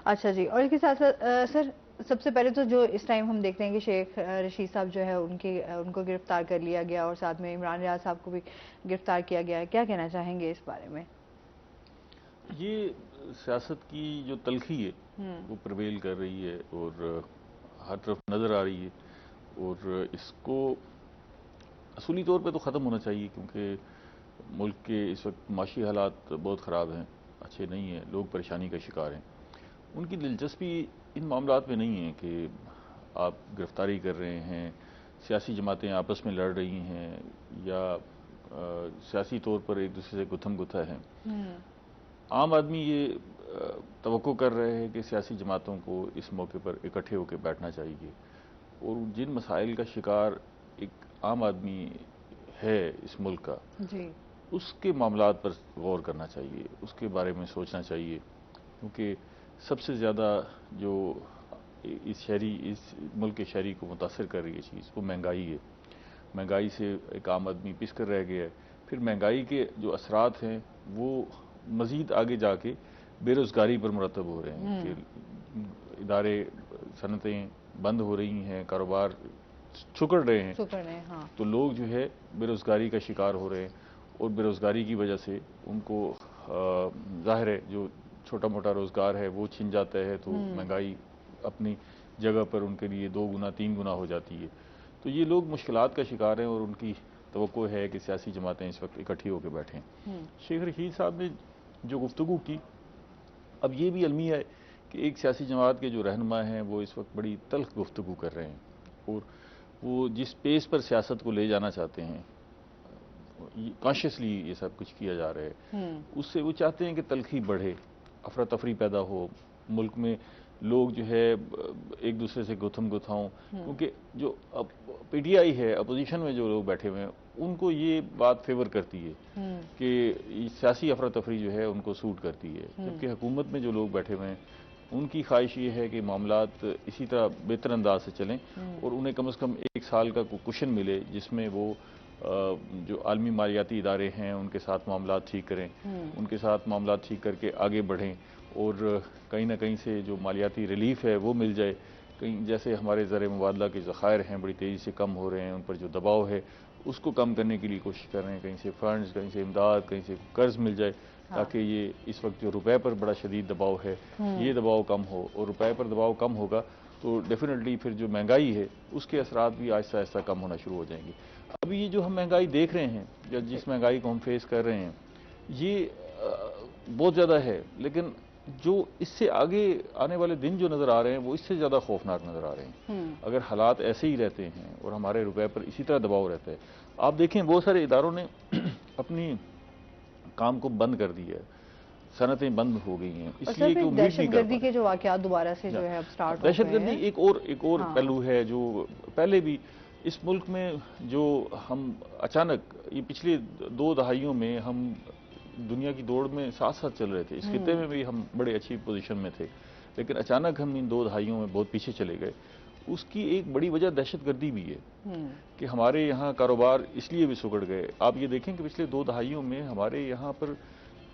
S1: अच्छा जी, और इसके साथ साथ सर सबसे पहले तो जो इस टाइम हम देखते हैं कि शेख रशीद साहब जो है उनको गिरफ्तार कर लिया गया और साथ में इमरान रियाज साहब को भी गिरफ्तार किया गया है, क्या कहना चाहेंगे इस बारे में?
S6: ये सियासत की जो तलखी है वो प्रवेल कर रही है और हर तरफ नज़र आ रही है, और इसको असूली तौर पे तो ख़त्म होना चाहिए, क्योंकि मुल्क के इस वक्त माशी हालात बहुत ख़राब हैं, अच्छे नहीं हैं, लोग परेशानी का शिकार हैं। उनकी दिलचस्पी इन मामलात में नहीं है कि आप गिरफ्तारी कर रहे हैं, सियासी जमातें आपस में लड़ रही हैं या सियासी तौर पर एक दूसरे से गुथम गुथा हैं। आम आदमी ये तवक्को कर रहे हैं कि सियासी जमातों को इस मौके पर इकट्ठे होकर बैठना चाहिए और जिन मसाइल का शिकार एक आम आदमी है इस मुल्क का
S1: जी,
S6: उसके मामलात पर गौर करना चाहिए, उसके बारे में सोचना चाहिए, क्योंकि सबसे ज़्यादा जो इस मुल्क के शहरी को मुतासर कर रही है चीज़ वो महंगाई है। महंगाई से एक आम आदमी पिस कर रह गया है। फिर महंगाई के जो असरात हैं वो मज़ीद आगे जाके बेरोज़गारी पर मुरतब हो रहे हैं कि इदारे सनतें बंद हो रही हैं, कारोबार सुकड़ रहे हैं,
S1: हाँ।
S6: तो लोग जो है बेरोज़गारी का शिकार हो रहे हैं और बेरोज़गारी की वजह से उनको ज़ाहिर है जो छोटा मोटा रोज़गार है वो छिन जाता है, तो महंगाई अपनी जगह पर उनके लिए 2 गुना 3 गुना हो जाती है। तो ये लोग मुश्किलात का शिकार हैं और उनकी तवक्को है कि सियासी जमातें इस वक्त इकट्ठी होकर बैठें। शेख रशीद साहब ने जो गुफ्तगू की, अब ये भी अलमी है कि एक सियासी जमात के जो रहनुमा हैं वो इस वक्त बड़ी तल्ख गुफ्तगू कर रहे हैं और वो जिस पेस पर सियासत को ले जाना चाहते हैं, कॉन्शियसली ये सब कुछ किया जा रहा है, उससे वो चाहते हैं कि तलखी बढ़े, अफरा तफरी पैदा हो, मुल्क में लोग जो है एक दूसरे से गुथम गुथाऊं, क्योंकि जो अब पीटीआई है, अपोजिशन में जो लोग बैठे हुए हैं, उनको ये बात फेवर करती है कि सियासी अफरा तफरी जो है उनको सूट करती है, जबकि हुकूमत में जो लोग बैठे हुए हैं उनकी ख्वाहिश ये है कि मामलात इसी तरह बेहतर अंदाज से चलें और उन्हें कम से कम 1 साल का कुशन मिले जिसमें वो जो आलमी मालियाती इदारे हैं उनके साथ मामलात ठीक करें, उनके साथ मामलात ठीक करके आगे बढ़ें और कहीं ना कहीं से जो मालियाती रिलीफ है वो मिल जाए। कहीं जैसे हमारे ज़र मुबादला के ज़खायर हैं बड़ी तेज़ी से कम हो रहे हैं, उन पर जो दबाव है उसको कम करने के लिए कोशिश कर रहे हैं, कहीं से फंड्स, कहीं से इमदाद, कहीं से कर्ज मिल जाए ताकि ये इस वक्त जो रुपए पर बड़ा शदीद दबाव है ये दबाव कम हो, और रुपए पर दबाव कम होगा तो डेफिनेटली फिर जो महंगाई है उसके असरात भी आहिस्ता आहिस्ता कम होना शुरू हो जाएंगे। अभी ये जो हम महंगाई देख रहे हैं या जिस महंगाई को हम फेस कर रहे हैं ये बहुत ज़्यादा है, लेकिन जो इससे आगे आने वाले दिन जो नज़र आ रहे हैं वो इससे ज़्यादा खौफनाक नज़र आ रहे हैं। अगर हालात ऐसे ही रहते हैं और हमारे रुपए पर इसी तरह दबाव रहता है, आप देखें बहुत सारे इदारों ने अपनी काम को बंद कर दिया है, सनतें बंद हो गई हैं, इसलिए कि उम्मीद नहीं कर
S1: दहशतगर्दी के जो वाकयात दोबारा से जो है अब स्टार्ट हो गए हैं।
S6: दहशतगर्दी एक और पहलू है जो पहले भी इस मुल्क में जो हम अचानक ये पिछले 2 दहाइयों में हम दुनिया की दौड़ में साथ साथ चल रहे थे, इस खिते में भी हम बड़े अच्छी पोजीशन में थे, लेकिन अचानक हम इन 2 दहाइयों में बहुत पीछे चले गए। उसकी एक बड़ी वजह दहशतगर्दी भी है कि हमारे यहाँ कारोबार इसलिए भी सुगड़ गए। आप ये देखें कि पिछले 2 दहाइयों में हमारे यहाँ पर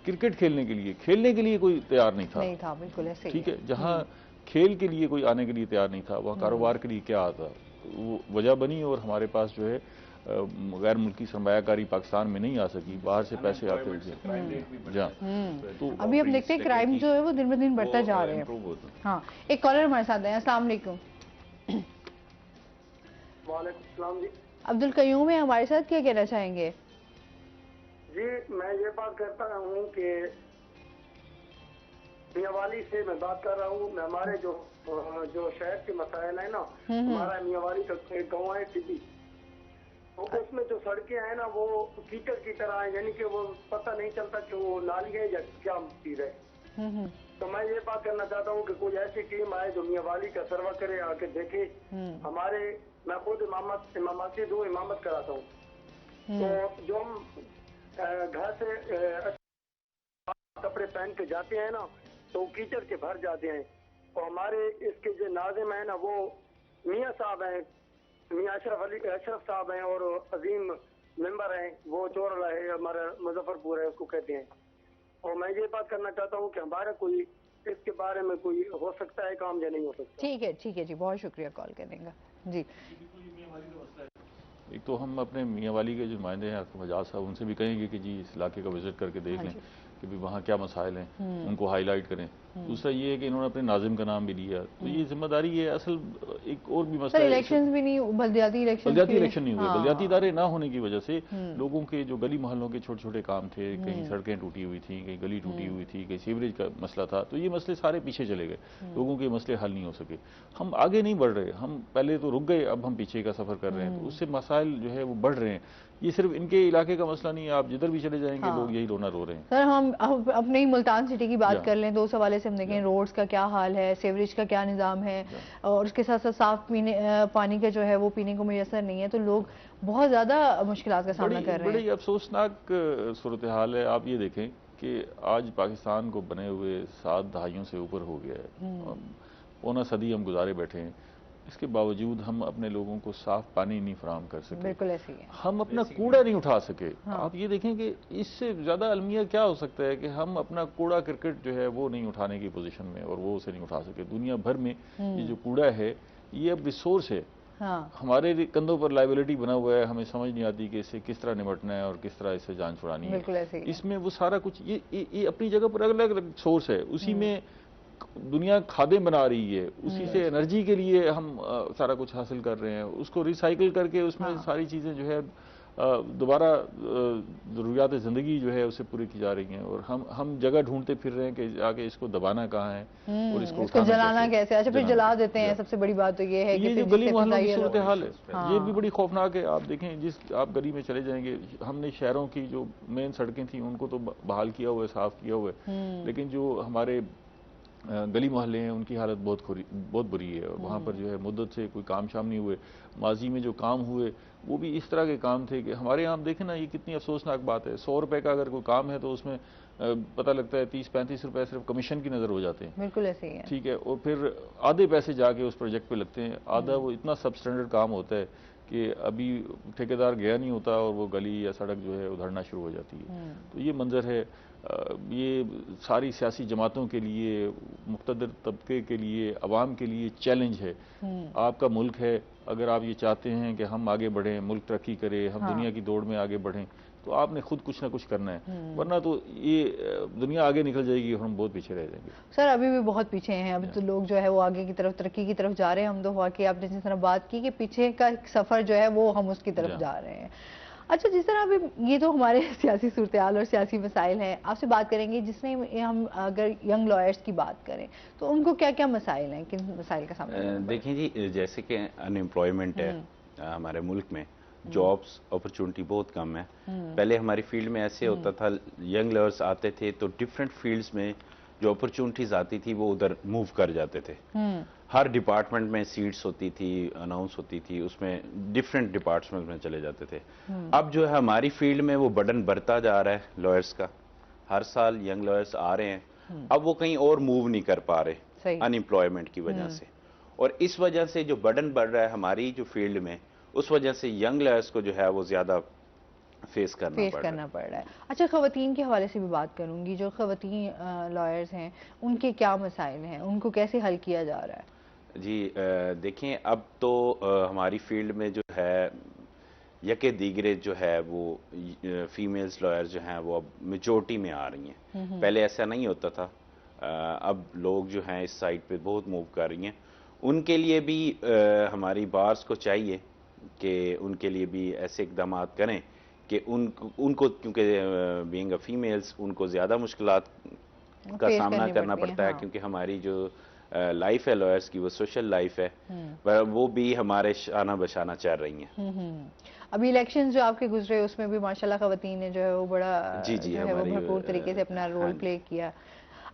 S6: क्रिकेट खेलने के लिए कोई तैयार नहीं था,
S1: बिल्कुल ऐसे
S6: ठीक है, जहाँ खेल के लिए कोई आने के लिए तैयार नहीं था वहाँ कारोबार के लिए क्या आता, वो वजह बनी और हमारे पास जो है गैर मुल्की सरमायाकारी पाकिस्तान में नहीं आ सकी, बाहर से पैसे आते थे।
S1: तो अभी हम देखते हैं क्राइम जो है वो दिन ब दिन बढ़ता जा रहे हैं। हाँ, एक कॉलर हमारे साथ है। अस्सलाम वालेकुम।
S7: वालेकुम सलाम जी।
S1: अब्दुल कयूम है हमारे साथ, क्या कहना चाहेंगे?
S7: जी मैं ये बात करता हूँ कि मियावाली से मैं बात कर रहा हूँ। हमारे जो शहर के मसाइल है ना, हमारा मियावाली का एक गाँव है टिब्बी, तो उसमें जो सड़कें हैं ना वो कीचड़ की तरह है, यानी कि वो पता नहीं चलता कि वो नाली है या क्या चीज है। तो मैं ये बात करना चाहता हूँ कि कोई ऐसी टीम आए जो मियावाली का सर्वा करे, आके देखे। हमारे मैं खुद इमामती दूं, इमामत कराता हूँ, तो जो हम घर से कपड़े पहन के जाते हैं ना तो कीचड़ के भर जाते हैं। तो हमारे इसके जो नाजिम है ना वो मियाँ साहब हैं, मियाँ अशरफ साहब हैं, और अजीम मेंबर हैं, वो चोरला है हमारा मुजफ्फरपुर है उसको कहते हैं। और मैं ये बात करना चाहता हूँ कि हमारा कोई इसके बारे में कोई हो सकता है काम या नहीं हो सकता।
S1: ठीक है जी, बहुत शुक्रिया कॉल करने का जी।
S6: एक तो हम अपने मियाँवाली के जो नुमाइंदे हैं फजाज साहब, उनसे भी कहेंगे कि जी इस इलाके का विजिट करके देख लें कि भी वहाँ क्या मसाइल हैं, उनको हाईलाइट करें। दूसरा ये है कि इन्होंने अपने नाजिम का नाम भी लिया, तो ये जिम्मेदारी है। असल एक और भी मसला है,
S1: इलेक्शंस भी नहीं, बल्दियाती इलेक्शन
S6: नहीं हुए। बल्दियाती इदारे ना होने की वजह से लोगों के जो गली मोहल्लों के छोटे छोटे काम थे, कहीं सड़कें टूटी हुई थी, कहीं गली टूटी हुई थी, कहीं सीवरेज का मसला था, तो ये मसले सारे पीछे चले गए, लोगों के मसले हल नहीं हो सके। हम आगे नहीं बढ़ रहे, हम पहले तो रुक गए, अब हम पीछे का सफर कर रहे हैं, तो उससे मसाइल जो है वो बढ़ रहे हैं। ये सिर्फ इनके इलाके का मसला नहीं है, आप जिधर भी चले जाएंगे लोग यही रोना रो रहे हैं।
S1: सर हम अपने ही मुल्तान सिटी की बात कर लें तो उस हवाले से हम देखें रोड्स का क्या हाल है, सीवरेज का क्या निज़ाम है, और उसके साथ साथ साफ पानी का जो है वो पीने को मुयसर नहीं है, तो लोग बहुत ज़्यादा मुश्किलात का सामना कर रहे हैं।
S6: बड़ी अफसोसनाक सूरत हाल है। आप ये देखें कि आज पाकिस्तान को बने हुए 7 दहाइयों से ऊपर हो गया है, पौना सदी हम गुजारे बैठे हैं, इसके बावजूद हम अपने लोगों को साफ पानी नहीं फराहम कर सके।
S1: बिल्कुल ऐसी है।
S6: हम अपना कूड़ा नहीं उठा सके। आप ये देखें कि इससे ज्यादा अलमिया क्या हो सकता है कि हम अपना कूड़ा क्रिकेट जो है वो नहीं उठाने की पोजीशन में, और वो उसे नहीं उठा सके। दुनिया भर में ये जो कूड़ा है ये अब रिसोर्स है, हमारे कंधों पर लाइबिलिटी बना हुआ है। हमें समझ नहीं आती कि इससे किस तरह निपटना है और किस तरह इससे जान छुड़ानी है। इसमें वो सारा कुछ ये अपनी जगह पर अलग अलग सोर्स है, उसी में दुनिया खादें बना रही है, उसी से एनर्जी के लिए हम सारा कुछ हासिल कर रहे हैं, उसको रिसाइकिल करके उसमें सारी चीज़ें जो है दोबारा ज़रूरियात ज़िंदगी जो है उसे पूरी की जा रही हैं, और हम जगह ढूंढते फिर रहे हैं कि आगे इसको दबाना कहाँ है और इसको
S1: जलाना कैसे। अच्छा फिर जला देते हैं। सबसे बड़ी बात तो ये है कि
S6: जो गली मोहल्लों की सूरत हाल है ये भी बड़ी खौफनाक है। आप देखें जिस आप गली में चले जाएंगे, हमने शहरों की जो मेन सड़कें थी उनको तो बहाल किया हुआ है, साफ किया हुआ है, लेकिन जो हमारे गली मोहल्ले हैं उनकी हालत बहुत बुरी है, और वहाँ पर जो है मुद्दत से कोई काम शाम नहीं हुए। माजी में जो काम हुए वो भी इस तरह के काम थे कि हमारे यहाँ देखें ना, ये कितनी अफसोसनाक बात है, 100 रुपए का अगर कोई काम है तो उसमें पता लगता है 30-35 रुपए सिर्फ कमीशन की नज़र हो जाते हैं।
S1: बिल्कुल ऐसे ही है।
S6: ठीक है, और फिर आधे पैसे जाके उस प्रोजेक्ट पे लगते हैं, आधा वो इतना सब स्टैंडर्ड काम होता है कि अभी ठेकेदार गया नहीं होता और वो गली या सड़क जो है उधड़ना शुरू हो जाती है। तो ये मंजर है, ये सारी सियासी जमातों के लिए, मुक़्तदर तबके के लिए, अवाम के लिए चैलेंज है। आपका मुल्क है, अगर आप ये चाहते हैं कि हम आगे बढ़ें, मुल्क तरक्की करे, हम दुनिया की दौड़ में आगे बढ़ें, तो आपने खुद कुछ ना कुछ करना है, वरना तो ये दुनिया आगे निकल जाएगी और हम बहुत पीछे रह जाएंगे।
S1: सर अभी भी बहुत पीछे हैं, अभी तो लोग जो है वो आगे की तरफ, तरक्की की तरफ जा रहे हैं। हम तो वाकई आपने जिस तरह बात की कि पीछे का सफर जो है वो हम उसकी तरफ जा रहे हैं। अच्छा जिस तरह अभी ये तो हमारे सियासी सूरत हाल और सियासी मसाइल हैं, आपसे बात करेंगे जिसमें हम अगर यंग लॉयर्स की बात करें तो उनको क्या क्या मसाइल हैं, किन मसाइल का सामना?
S5: देखें जी, जैसे कि अनएम्प्लॉयमेंट है हमारे मुल्क में, जॉब्स अपॉर्चुनिटी बहुत कम है। पहले हमारी फील्ड में ऐसे होता था, यंग लर्नर्स आते थे तो डिफरेंट फील्ड्स में जो अपॉर्चुनिटीज आती थी वो उधर मूव कर जाते थे। हर डिपार्टमेंट में सीट्स होती थी, अनाउंस होती थी, उसमें डिफरेंट डिपार्टमेंट में चले जाते थे। अब जो है हमारी फील्ड में वो बर्डन बढ़ता जा रहा है लॉयर्स का, हर साल यंग लॉयर्स आ रहे हैं, अब वो कहीं और मूव नहीं कर पा रहे अनएम्प्लॉयमेंट की वजह से, और इस वजह से जो बर्डन बढ़ रहा है हमारी जो फील्ड में, उस वजह से यंग लॉयर्स को जो है वो ज्यादा फेस करना पड़ रहा है।
S1: अच्छा खवातीन के हवाले से भी बात करूंगी, जो खवातीन लॉयर्स हैं उनके क्या मसाइल हैं, उनको कैसे हल किया जा रहा है?
S5: जी देखें, अब तो हमारी फील्ड में जो है यके दीगरे जो है वो फीमेल्स लॉयर जो हैं वो अब मेजोरिटी में आ रही हैं। पहले ऐसा नहीं होता था, अब लोग जो हैं इस साइड पे बहुत मूव कर रही हैं। उनके लिए भी हमारी बार्स को चाहिए कि उनके लिए भी ऐसे इकदाम करें कि उनको क्योंकि बीइंग अ फीमेल्स उनको ज़्यादा मुश्किलात का
S1: फेस
S5: सामना
S1: करनी
S5: करना
S1: पड़ती है,
S5: पड़ता है,
S1: हाँ।
S5: क्योंकि हमारी जो लाइफ है लॉयर्स की वो सोशल लाइफ है, पर वो भी हमारे शाना बशाना चाह रही हैं।
S1: अभी इलेक्शंस जो आपके गुजरे उसमें भी माशाल्लाह खवातीन ने जो है वो बड़ा
S5: जी जी,
S1: जो है वो
S5: हमारी
S1: भरपूर तरीके से अपना
S5: हाँ
S1: रोल
S5: जी।
S1: प्ले किया।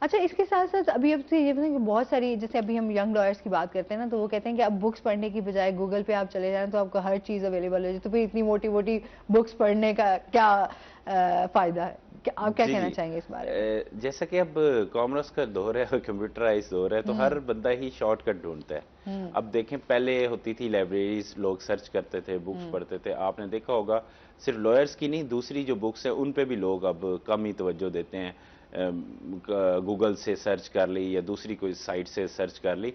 S1: अच्छा, इसके साथ साथ अभी अब से ये बताएं कि बहुत सारी, जैसे अभी हम यंग लॉयर्स की बात करते हैं ना, तो वो कहते हैं कि अब बुक्स पढ़ने की बजाय गूगल पे आप चले जाएं तो आपको हर चीज़ अवेलेबल है, तो फिर इतनी मोटी मोटी बुक्स पढ़ने का क्या फायदा है? आप क्या
S5: जी
S1: कहना
S5: जी,
S1: चाहेंगे इस बारे में?
S5: जैसा कि अब कॉमर्स का दौर है और कंप्यूटराइज दौर है, तो हर बंदा ही शॉर्टकट ढूंढता है। अब देखें, पहले होती थी लाइब्रेरीज, लोग सर्च करते थे, बुक्स पढ़ते थे। आपने देखा होगा सिर्फ लॉयर्स की नहीं, दूसरी जो बुक्स हैं उन पे भी लोग अब कम ही तवज्जो देते हैं। गूगल से सर्च कर ली या दूसरी कोई साइट से सर्च कर ली,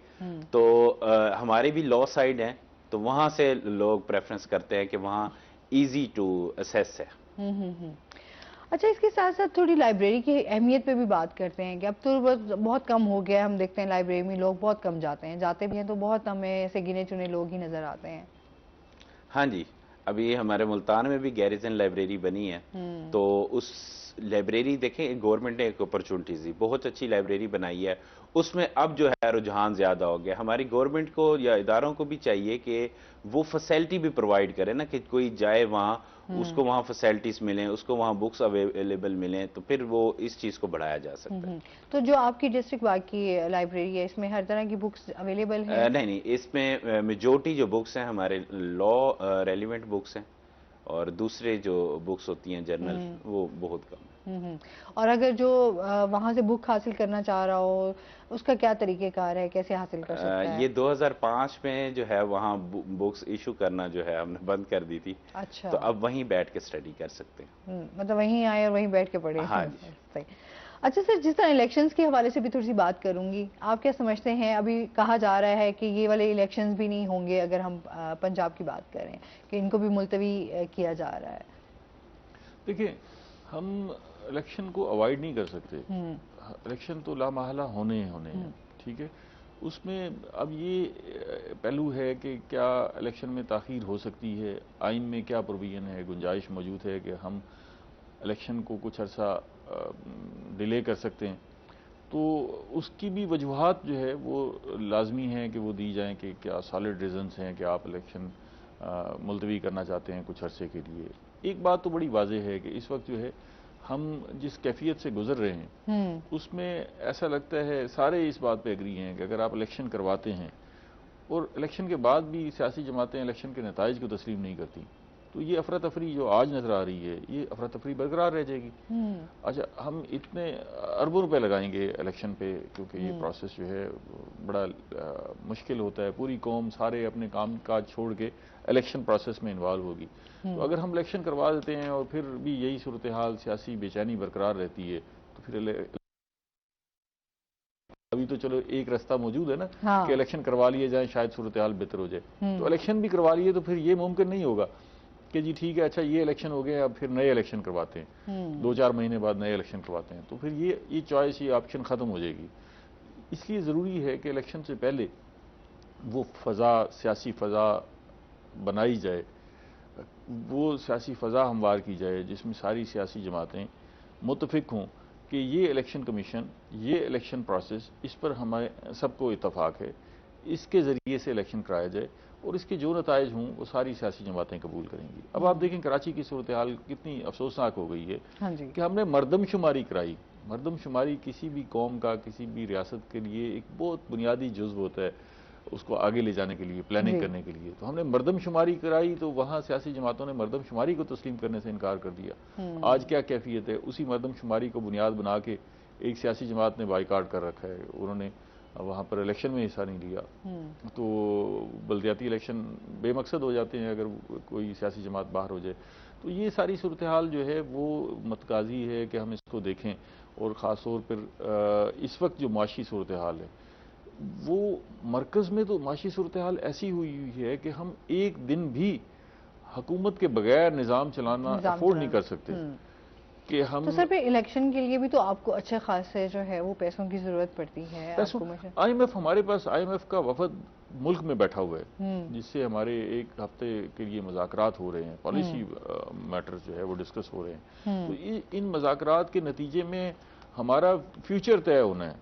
S5: तो हमारे भी लॉ साइड हैं, तो वहाँ से लोग प्रेफरेंस करते हैं कि वहाँ इजी टू असेस है।
S1: अच्छा, इसके साथ साथ थोड़ी लाइब्रेरी की अहमियत पे भी बात करते हैं कि अब तो बहुत कम हो गया है, हम देखते हैं लाइब्रेरी में लोग बहुत कम जाते हैं, जाते भी हैं तो बहुत हमें ऐसे गिने चुने लोग ही नजर आते हैं।
S5: हाँ जी, अभी हमारे मुल्तान में भी गैरिजन लाइब्रेरी बनी है, तो उस लाइब्रेरी देखें, गवर्नमेंट ने एक अपॉर्चुनिटी दी, बहुत अच्छी लाइब्रेरी बनाई है। उसमें अब जो है रुझान ज्यादा हो गया। हमारी गवर्नमेंट को या इदारों को भी चाहिए कि वो फैसिलिटी भी प्रोवाइड करे ना, कि कोई जाए वहाँ, उसको वहाँ फैसिलिटीज मिलें, उसको वहाँ बुक्स अवेलेबल मिलें, तो फिर वो इस चीज को बढ़ाया जा सकता है।
S1: तो जो आपकी डिस्ट्रिक्ट बाग की लाइब्रेरी है, इसमें हर तरह की बुक्स अवेलेबल हैं?
S5: नहीं नहीं, इसमें मेजोरिटी जो बुक्स हैं हमारे लॉ रेलिवेंट बुक्स हैं, और दूसरे जो बुक्स होती हैं जर्नल, वो बहुत कम है।
S1: और अगर जो वहां से बुक हासिल करना चाह रहा हो, उसका क्या तरीकेकार है, कैसे हासिल कर सकता है?
S5: ये 2005 में जो है वहाँ बुक्स इशू करना जो है हमने बंद कर दी थी।
S1: अच्छा।
S5: तो अब वहीं बैठ के स्टडी कर सकते हैं।
S1: मतलब वहीं आए और वहीं बैठ के पढ़े।
S5: हाँ जी।
S1: सही। अच्छा सर, जिस तरह इलेक्शंस के हवाले से भी थोड़ी सी बात करूंगी, आप क्या समझते हैं? अभी कहा जा रहा है कि ये वाले इलेक्शंस भी नहीं होंगे, अगर हम पंजाब की बात करें, कि इनको भी मुलतवी किया जा रहा है।
S6: देखिए, हम इलेक्शन को अवॉइड नहीं कर सकते। इलेक्शन तो लामहला होने ही होने हैं, ठीक है। उसमें अब ये पहलू है कि क्या इलेक्शन में ताख़ीर हो सकती है, आइन में क्या प्रोविजन है, गुंजाइश मौजूद है कि हम इलेक्शन को कुछ अर्सा डिले कर सकते हैं। तो उसकी भी वजूहात जो है वो लाजमी है कि वो दी जाएं कि क्या सॉलिड रीजंस हैं कि आप इलेक्शन मुलतवी करना चाहते हैं कुछ अरसे के लिए। एक बात तो बड़ी वाज़ेह है कि इस वक्त जो है हम जिस कैफियत से गुजर रहे हैं, उसमें ऐसा लगता है सारे इस बात पे एग्री हैं कि अगर आप इलेक्शन करवाते हैं और इलेक्शन के बाद भी सियासी जमातें इलेक्शन के नताइज को तस्लीम नहीं करती, तो ये अफरा तफरी जो आज नजर आ रही है, ये अफरा तफरी बरकरार रह जाएगी। अच्छा, हम इतने अरबों रुपए लगाएंगे इलेक्शन पे, क्योंकि ये प्रोसेस जो है बड़ा मुश्किल होता है। पूरी कौम सारे अपने काम काज छोड़ के इलेक्शन प्रोसेस में इन्वॉल्व होगी। तो अगर हम इलेक्शन करवा देते हैं और फिर भी यही सूरत हाल, सियासी बेचैनी बरकरार रहती है, तो फिर अभी तो चलो एक रास्ता मौजूद है ना, कि इलेक्शन करवा लिए जाए, शायद सूरत हाल बेहतर हो जाए। तो इलेक्शन भी करवा लिए तो फिर ये मुमकिन नहीं होगा कि जी ठीक है, अच्छा ये इलेक्शन हो गए, अब फिर नए इलेक्शन करवाते हैं, 2-4 महीने बाद नए इलेक्शन करवाते हैं, तो फिर ये चॉइस, ये ऑप्शन ख़त्म हो जाएगी। इसलिए ज़रूरी है कि इलेक्शन से पहले वो फ़ज़ा, सियासी फ़ज़ा बनाई जाए, वो सियासी फ़ज़ा हमवार की जाए जिसमें सारी सियासी जमातें मुत्तफ़िक हों कि ये इलेक्शन कमीशन, ये इलेक्शन प्रोसेस, इस पर हमारे सबको इत्तफाक है, इसके ज़रिए से इलेक्शन कराया जाए और इसके जो नताइज हों वो सारी सियासी जमातें कबूल करेंगी। अब आप देखें कराची की सूरत हाल कितनी अफसोसनाक हो गई है।
S1: हाँ जी।
S6: कि हमने मरदमशुमारी कराई। मरदमशुमारी किसी भी कौम का, किसी भी रियासत के लिए एक बहुत बुनियादी जुज़्व होता है, उसको आगे ले जाने के लिए, प्लानिंग करने के लिए। तो हमने मरदमशुमारी कराई, तो वहाँ सियासी जमातों ने मरदमशुमारी को तस्लीम करने से इनकार कर दिया। आज क्या कैफियत है, उसी मरदमशुमारी को बुनियाद बना के एक सियासी जमात ने बाइकाट कर रखा है, उन्होंने वहाँ पर इलेक्शन में हिस्सा नहीं लिया। तो बल्दियाती इलेक्शन बेमकसद हो जाते हैं अगर कोई सियासी जमात बाहर हो जाए। तो ये सारी सूरत हाल जो है वो मतकाजी है कि हम इसको देखें, और ख़ास तौर पर इस वक्त जो माशी सूरत हाल है, वो मरकज़ में तो माशी सूरत हाल ऐसी हुई है कि हम एक दिन भी हुकूमत के बगैर निज़ाम चलाना अफोर्ड नहीं कर सकते। कि हम
S1: तो सर फिर इलेक्शन के लिए भी तो आपको अच्छे खासे जो है वो पैसों की जरूरत पड़ती है
S6: पैसों
S1: आपको
S6: IMF, हमारे पास IMF का वफद मुल्क में बैठा हुआ है, जिससे हमारे एक हफ्ते के लिए मुज़ाकरात हो रहे हैं, पॉलिसी मैटर जो है वो डिस्कस हो रहे हैं। तो इन मुज़ाकरात के नतीजे में हमारा फ्यूचर तय होना है,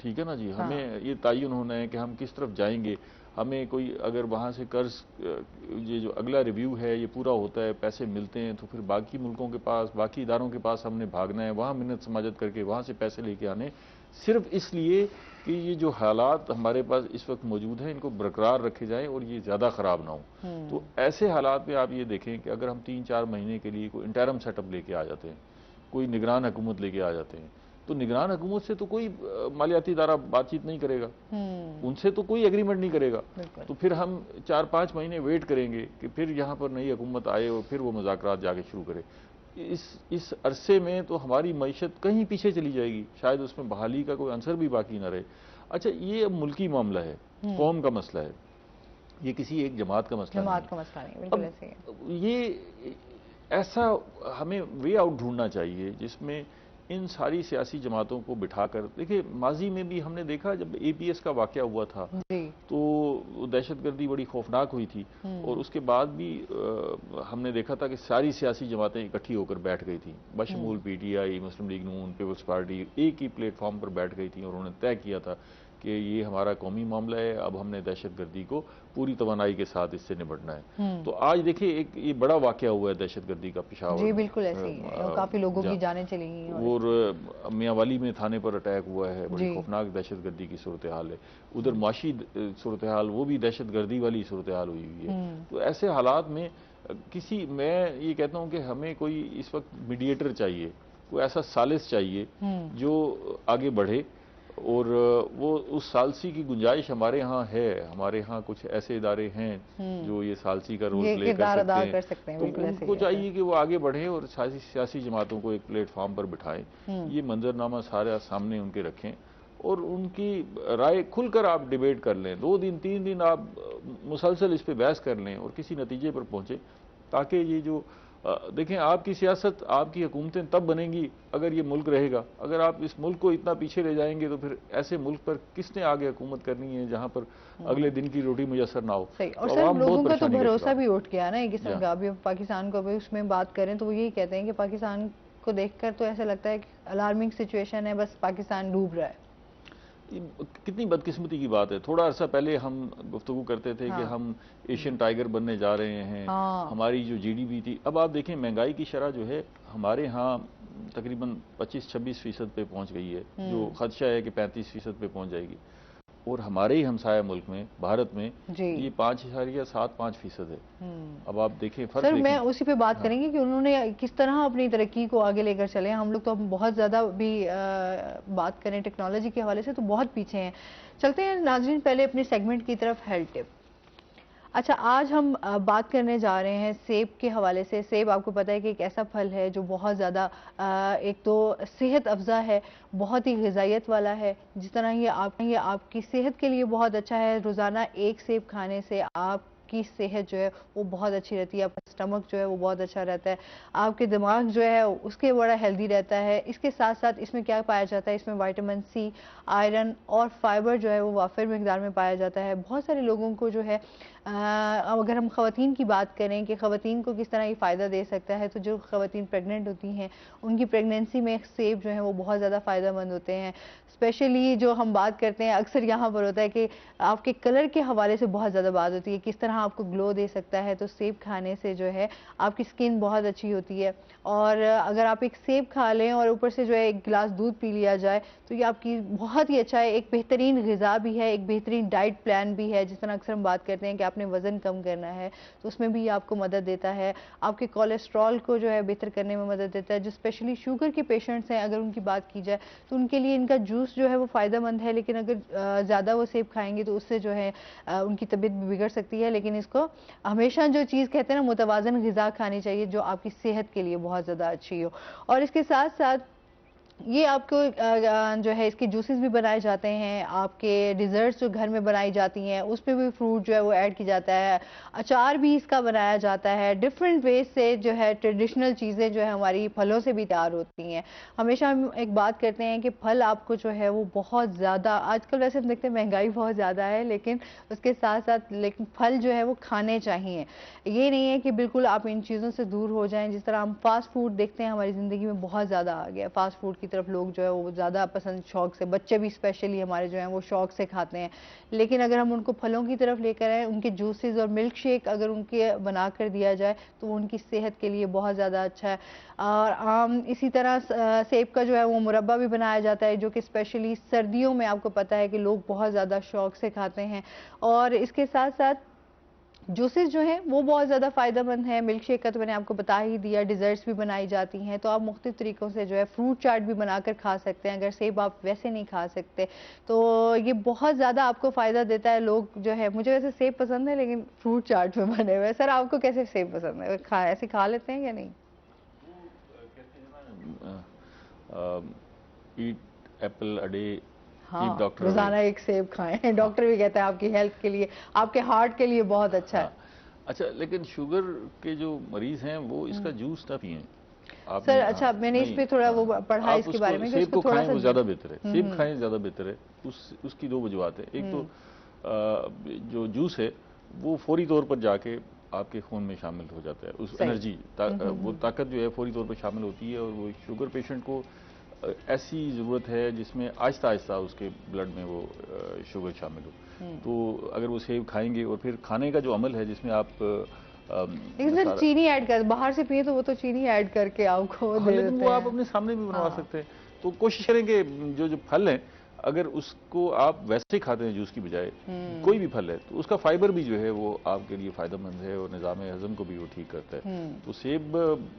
S6: ठीक है ना जी। हमें ये तयन होना है कि हम किस तरफ जाएंगे। हमें कोई अगर वहाँ से कर्ज, ये जो अगला रिव्यू है ये पूरा होता है, पैसे मिलते हैं, तो फिर बाकी मुल्कों के पास, बाकी इदारों के पास हमने भागना है, वहाँ मिन्नत समाजत करके वहाँ से पैसे लेके आने, सिर्फ इसलिए कि ये जो हालात हमारे पास इस वक्त मौजूद हैं इनको बरकरार रखे जाएं और ये ज़्यादा ख़राब ना हो। तो ऐसे हालात में आप ये देखें कि अगर हम 3-4 महीने के लिए कोई इंटरम सेटअप लेके आ जाते हैं, कोई निगरान हुकूमत लेके आ जाते हैं, तो निगरान हुकूमत से तो कोई मालियाती इदारा बातचीत नहीं करेगा, उनसे तो कोई एग्रीमेंट नहीं करेगा। तो फिर हम 4-5 महीने वेट करेंगे कि फिर यहाँ पर नई हुकूमत आए और फिर वो मुज़ाकरात जाके शुरू करे। इस अरसे में तो हमारी मईशत कहीं पीछे चली जाएगी, शायद उसमें बहाली का कोई आंसर भी बाकी ना रहे। अच्छा, ये अब मुल्की मामला है, कौम का मसला है, ये किसी एक जमात का मसला नहीं।
S1: बिल्कुल ऐसे है।
S6: ये ऐसा हमें वे आउट ढूंढना चाहिए जिसमें इन सारी सियासी जमातों को बिठाकर, देखिए माजी में भी हमने देखा जब APS का वाकया हुआ था तो दहशतगर्दी बड़ी खौफनाक हुई थी, और उसके बाद भी हमने देखा था कि सारी सियासी जमातें इकट्ठी होकर बैठ गई थी, बशमूल PTI, मुस्लिम लीग नून, पीपल्स पार्टी, एक ही प्लेटफॉर्म पर बैठ गई थी और उन्होंने तय किया था कि ये हमारा कौमी मामला है, अब हमने दहशतगर्दी को पूरी तवानाई के साथ इससे निपटना है। तो आज देखिए एक ये बड़ा वाकया हुआ है दहशतगर्दी का पेशावर।
S1: जी बिल्कुल ऐसे ही है, काफी लोगों की जानें चली गई
S6: और मियांवाली में थाने पर अटैक हुआ है, बड़ी खौफनाक दहशतगर्दी की सूरत हाल है। उधर माशी सूरत हाल, वो भी दहशतगर्दी वाली सूरत हाल हुई हुई है। तो ऐसे हालात में मैं ये कहता हूँ कि हमें कोई इस वक्त मीडिएटर चाहिए, कोई ऐसा सालिस चाहिए जो आगे बढ़े, और वो उस सालसी की गुंजाइश हमारे यहाँ है। हमारे यहाँ कुछ ऐसे इदारे हैं जो ये सालसी का रोल प्ले कर सकते हैं, तो उनको चाहिए कि वो आगे बढ़े और सियासी जमातों को एक प्लेटफॉर्म पर बिठाएं, ये मंजरनामा सारा सामने उनके रखें और उनकी राय खुलकर आप डिबेट कर लें। 2 दिन 3 दिन आप मुसलसल इस पर बहस कर लें और किसी नतीजे पर पहुँचे, ताकि ये जो देखें, आपकी सियासत, आपकी हुकूमतें तब बनेंगी अगर ये मुल्क रहेगा। अगर आप इस मुल्क को इतना पीछे ले जाएंगे तो फिर ऐसे मुल्क पर किसने आगे हुकूमत करनी है जहाँ पर अगले दिन की रोटी मुयसर ना हो।
S1: सही। और सर लोगों का तो भरोसा भी उठ गया ना एक किस्म का। अभी पाकिस्तान को अभी उसमें बात करें तो वो यही कहते हैं कि पाकिस्तान को देखकर तो ऐसा लगता है कि अलार्मिंग सिचुएशन है, बस पाकिस्तान डूब रहा है।
S6: कितनी बदकिस्मती की बात है। थोड़ा अर्सा पहले हम गुफ्तगू करते थे कि हम एशियन टाइगर बनने जा रहे हैं, हमारी जो GDP थी, अब आप देखें महंगाई की शरह जो है हमारे यहाँ तकरीबन 25-26% पे पहुंच गई है, जो खदशा है कि 35% पे पहुंच जाएगी। और हमारे ही हमसाया मुल्क में, भारत में ये 5.75% है। अब आप देखें फर्क।
S1: सर मैं उसी पे बात करेंगे कि उन्होंने किस तरह अपनी तरक्की को आगे लेकर चले। हम लोग तो हम बहुत ज़्यादा भी बात करें टेक्नोलॉजी के हवाले से तो बहुत पीछे हैं। चलते हैं नाज़रीन पहले अपने सेगमेंट की तरफ, हेल्थ टिप। अच्छा, आज हम बात करने जा रहे हैं सेब के हवाले से। सेब आपको पता है कि एक ऐसा फल है जो बहुत ज़्यादा एक तो सेहत अफ़ज़ा है, बहुत ही ग़िज़ाइयत वाला है। जिस तरह ये आपकी सेहत के लिए बहुत अच्छा है। रोज़ाना एक सेब खाने से आपकी सेहत जो है वो बहुत अच्छी रहती है, आपका स्टमक जो है वो बहुत अच्छा रहता है, आपके दिमाग जो है उसके बड़ा हेल्दी रहता है। इसके साथ साथ इसमें क्या पाया जाता है, इसमें विटामिन C, आयरन और फाइबर जो है वो वाफिर मिकदार में पाया जाता है। बहुत सारे लोगों को जो है अगर हम ख़वातीन की बात करें कि ख़वातीन को किस तरह ये फ़ायदा दे सकता है, तो जो ख़वातीन प्रेग्नेंट होती हैं उनकी प्रेगनेंसी में सेब जो है वो बहुत ज़्यादा फ़ायदेमंद होते हैं। स्पेशली जो हम बात करते हैं अक्सर यहाँ पर होता है कि आपके कलर के हवाले से बहुत ज़्यादा बात होती है, किस तरह आपको ग्लो दे सकता है। तो सेब खाने से जो है आपकी स्किन बहुत अच्छी होती है। और अगर आप एक सेब खा लें और ऊपर से जो है एक गिलास दूध पी लिया जाए तो ये आपकी बहुत ही अच्छा है, एक बेहतरीन ग़िज़ा भी है, एक बेहतरीन डाइट प्लान भी है। जिस तरह अक्सर हम बात करते हैं कि आपने वज़न कम करना है तो उसमें भी आपको मदद देता है, आपके कोलेस्ट्रॉल को जो है बेहतर करने में मदद देता है। जो स्पेशली शुगर के पेशेंट्स हैं, अगर उनकी बात की जाए तो उनके लिए इनका जूस जो है वो फ़ायदेमंद है, लेकिन अगर ज़्यादा वो सेब खाएंगे तो उससे जो है उनकी तबीयत भी बिगड़ सकती है। लेकिन इसको हमेशा जो चीज़ कहते हैं ना, मुतवाज़न ग़िज़ा खानी चाहिए जो आपकी सेहत के लिए बहुत ज़्यादा अच्छी हो। और इसके साथ साथ ये आपको जो है इसके जूसेस भी बनाए जाते हैं, आपके डिज़र्ट्स जो घर में बनाई जाती हैं उसमें भी फ्रूट जो है वो ऐड की जाता है, अचार भी इसका बनाया जाता है, डिफरेंट वेज से जो है ट्रेडिशनल चीज़ें जो है हमारी फलों से भी तैयार होती हैं। हमेशा हम एक बात करते हैं कि फल आपको जो है वो बहुत ज़्यादा, आजकल वैसे हम देखते हैं महंगाई बहुत ज़्यादा है, लेकिन उसके साथ साथ लेकिन फल जो है वो खाने चाहिए। ये नहीं है कि बिल्कुल आप इन चीज़ों से दूर हो जाएं। जिस तरह हम फास्ट फूड देखते हैं हमारी ज़िंदगी में बहुत ज़्यादा आ गया, फास्ट फूड की तरफ लोग जो है वो ज़्यादा पसंद, शौक से, बच्चे भी स्पेशली हमारे जो हैं वो शौक से खाते हैं। लेकिन अगर हम उनको फलों की तरफ लेकर आए, उनके जूसेस और मिल्क शेक अगर उनके बना कर दिया जाए तो वो उनकी सेहत के लिए बहुत ज़्यादा अच्छा है। और आम इसी तरह सेब का जो है वो मुरब्बा भी बनाया जाता है, जो कि स्पेशली सर्दियों में आपको पता है कि लोग बहुत ज़्यादा शौक से खाते हैं। और इसके साथ साथ जूसेस जो हैं वो बहुत ज़्यादा फ़ायदेमंद है। मिल्क शेक का तो मैंने आपको बता ही दिया, डिज़र्ट्स भी बनाई जाती हैं, तो आप मुख्तलिफ तरीक़ों से जो है फ्रूट चाट भी बनाकर खा सकते हैं। अगर सेब आप वैसे नहीं खा सकते तो ये बहुत ज़्यादा आपको फ़ायदा देता है। लोग जो है, मुझे वैसे सेब पसंद है लेकिन फ्रूट चाट में बने हुए। सर आपको कैसे सेब पसंद है, ऐसे खा लेते हैं या नहीं?
S6: ईट एप्पल अ डे, कीप
S1: हाँ,
S6: डॉक्टर
S1: रोज़ाना
S6: अवे।
S1: एक सेब खाएं। डॉक्टर भी कहता है आपकी हेल्थ के लिए, आपके हार्ट के लिए बहुत अच्छा है।
S6: हाँ, अच्छा, लेकिन शुगर के जो मरीज हैं वो इसका जूस ना पिएं।
S1: सर
S6: आपने
S1: अच्छा, मैंने इस
S6: नहीं,
S1: पे थोड़ा वो पढ़ा
S6: आप
S1: इसके बारे
S6: उसको
S1: में कि
S6: सेब
S1: उसको
S6: तो
S1: थोड़ा
S6: खाएं,
S1: सा
S6: वो ज़्यादा बेहतर है। सेब खाएं, ज़्यादा बेहतर है। उसकी दो वजूहत है। एक तो जो जूस है वो फौरी तौर पर जाके आपके खून में शामिल हो जाता है, उस
S1: सही।
S6: एनर्जी वो ताकत जो है फौरी तौर पर शामिल होती है, और वो शुगर पेशेंट को ऐसी ज़रूरत है जिसमें आहिस्ता आहिस्ता उसके ब्लड में वो शुगर शामिल हो। तो अगर वो सेब खाएंगे, और फिर खाने का जो अमल है जिसमें आप
S1: लेकिन सर चीनी ऐड कर, बाहर से पिए तो वो तो चीनी ऐड करके आपको
S6: हाँ,
S1: दे
S6: लेकिन
S1: देते
S6: वो आप
S1: हैं।
S6: अपने सामने भी बनवा
S1: हाँ।
S6: सकते हैं। तो कोशिश करें कि जो फल हैं, अगर उसको आप वैसे ही खाते हैं जूस की बजाय, कोई भी फल है, तो उसका फाइबर भी जो है वो आपके लिए फ़ायदेमंद है, और निज़ाम हज़म को भी वो ठीक करता है। तो सेब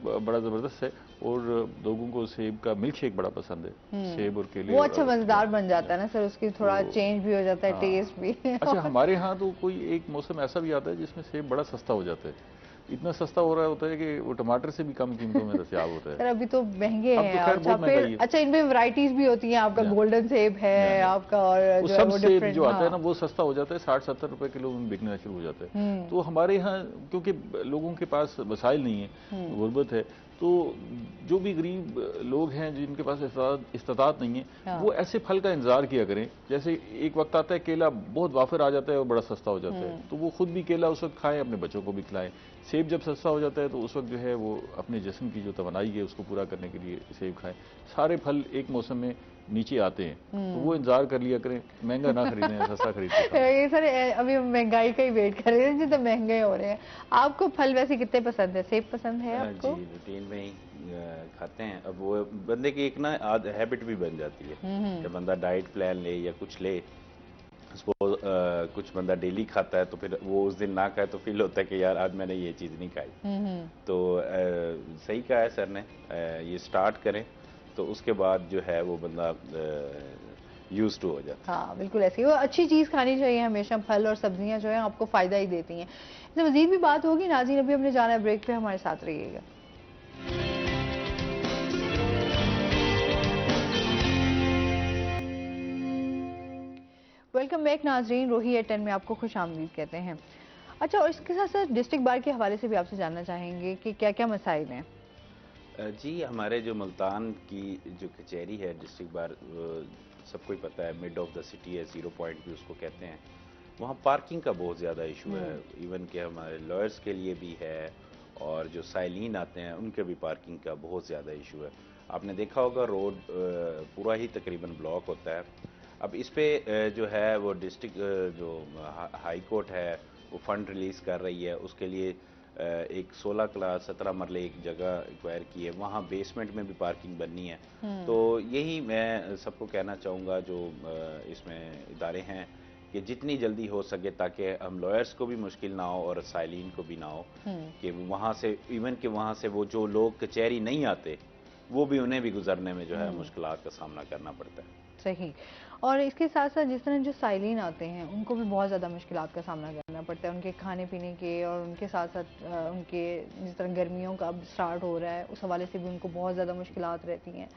S6: बड़ा ज़बरदस्त है, और लोगों को सेब का मिल्क शेक बड़ा पसंद है, सेब और केले।
S1: वो
S6: और
S1: अच्छा मजेदार बन जाता है ना सर, उसकी थोड़ा
S6: तो
S1: चेंज भी हो जाता है,
S6: हाँ,
S1: टेस्ट भी।
S6: अच्छा, हमारे यहाँ तो कोई एक मौसम ऐसा भी आता है जिसमें सेब बड़ा सस्ता हो जाता है। इतना सस्ता हो रहा होता है कि वो टमाटर से भी कम कीमतों में दस्तयाब होता है।
S1: सर अभी तो महंगे
S6: अब
S1: हैं।
S6: तो खैर
S1: अच्छा
S6: बहुत
S1: फिर,
S6: महंगाई है।
S1: अच्छा इनमें वैरायटीज भी होती हैं, आपका
S6: या,
S1: गोल्डन सेब है
S6: या।
S1: आपका, और
S6: वो
S1: जो है
S6: सब
S1: वो
S6: सेब
S1: डिफरेंट।
S6: जो आता है ना,
S1: हाँ।
S6: वो सस्ता हो जाता है, 60-70 रुपए किलो में बिकना शुरू हो जाता है। तो हमारे यहाँ क्योंकि लोगों के पास वसाइल नहीं है, गुर्बत है, तो जो भी गरीब लोग हैं जिनके पास इस्तात नहीं है,
S1: हाँ।
S6: वो ऐसे फल का इंतजार किया करें। जैसे एक वक्त आता है केला बहुत वाफिर आ जाता है और बड़ा सस्ता हो जाता है, तो वो खुद भी केला उस वक्त खाएं, अपने बच्चों को भी खिलाएं। सेब जब सस्ता हो जाता है तो उस वक्त जो है वो अपने जिस्म की जो तवानाई है उसको पूरा करने के लिए सेब खाएं। सारे फल एक मौसम में नीचे आते हैं, तो वो इंतजार कर लिया करें, महंगा ना खरीदें, सस्ता खरीद के खाएं।
S1: ये सर अभी हम महंगाई का ही वेट कर रहे हैं, जितने महंगे हो रहे हैं। आपको फल वैसे कितने पसंद है? सेब पसंद है आपको?
S5: जी, रूटीन में ही खाते हैं। अब वो बंदे की एक ना हैबिट भी बन जाती है कि बंदा डाइट प्लान ले या कुछ ले, सपोज कुछ बंदा डेली खाता है, तो फिर वो उस दिन ना खाए तो फील होता है कि यार आज मैंने ये चीज़ नहीं खाई। तो सही कहा है सर ने, ये स्टार्ट करें तो उसके बाद जो है वो बंदा यूज टू हो जाता है।
S1: हाँ बिल्कुल ऐसे ही, वो अच्छी चीज़ खानी चाहिए हमेशा। फल और सब्जियां जो है आपको फ़ायदा ही देती हैं। इससे मज़ीद भी बात होगी। नाज़रीन अभी हमने जाना है ब्रेक पे, हमारे साथ रहिएगा। वेलकम बैक नाजरीन, रोही एट 10 में आपको खुश आमदीद कहते हैं। अच्छा, और इसके साथ साथ डिस्ट्रिक्ट बार के हवाले से भी आपसे जानना चाहेंगे कि क्या क्या मसाइल हैं?
S5: जी, हमारे जो मुल्तान की जो कचहरी है डिस्ट्रिक्ट बार, सबको ही पता है, मिड ऑफ द सिटी है, 0 पॉइंट भी उसको कहते हैं। वहाँ पार्किंग का बहुत ज़्यादा इशू है, इवन कि हमारे लॉयर्स के लिए भी है, और जो साइलिन आते हैं उनके भी पार्किंग का बहुत ज़्यादा इशू है। आपने देखा होगा रोड पूरा ही तकरीबन ब्लॉक होता है। अब इस पे जो है वो डिस्ट्रिक्ट जो हाई कोर्ट है वो फंड रिलीज़ कर रही है, उसके लिए एक 16 क्लास 17 मरले एक जगह एक्वायर की है, वहाँ बेसमेंट में भी पार्किंग बननी है। तो यही मैं सबको कहना चाहूँगा जो इसमें इदारे हैं, कि जितनी जल्दी हो सके, ताकि हम लॉयर्स को भी मुश्किल ना हो और साइलिन को भी ना हो, कि वहाँ से इवन कि वहाँ से वो जो लोग कचहरी नहीं आते, वो भी उन्हें भी गुजरने में जो है मुश्किलात का सामना करना पड़ता है।
S1: सही। और इसके साथ साथ जिस तरह जो साइलिन आते हैं उनको भी बहुत ज़्यादा मुश्किलात का सामना करना पड़ता है, उनके खाने पीने के, और उनके साथ साथ उनके जिस तरह गर्मियों का अब स्टार्ट हो रहा है उस हवाले से भी उनको बहुत ज़्यादा मुश्किलात रहती हैं।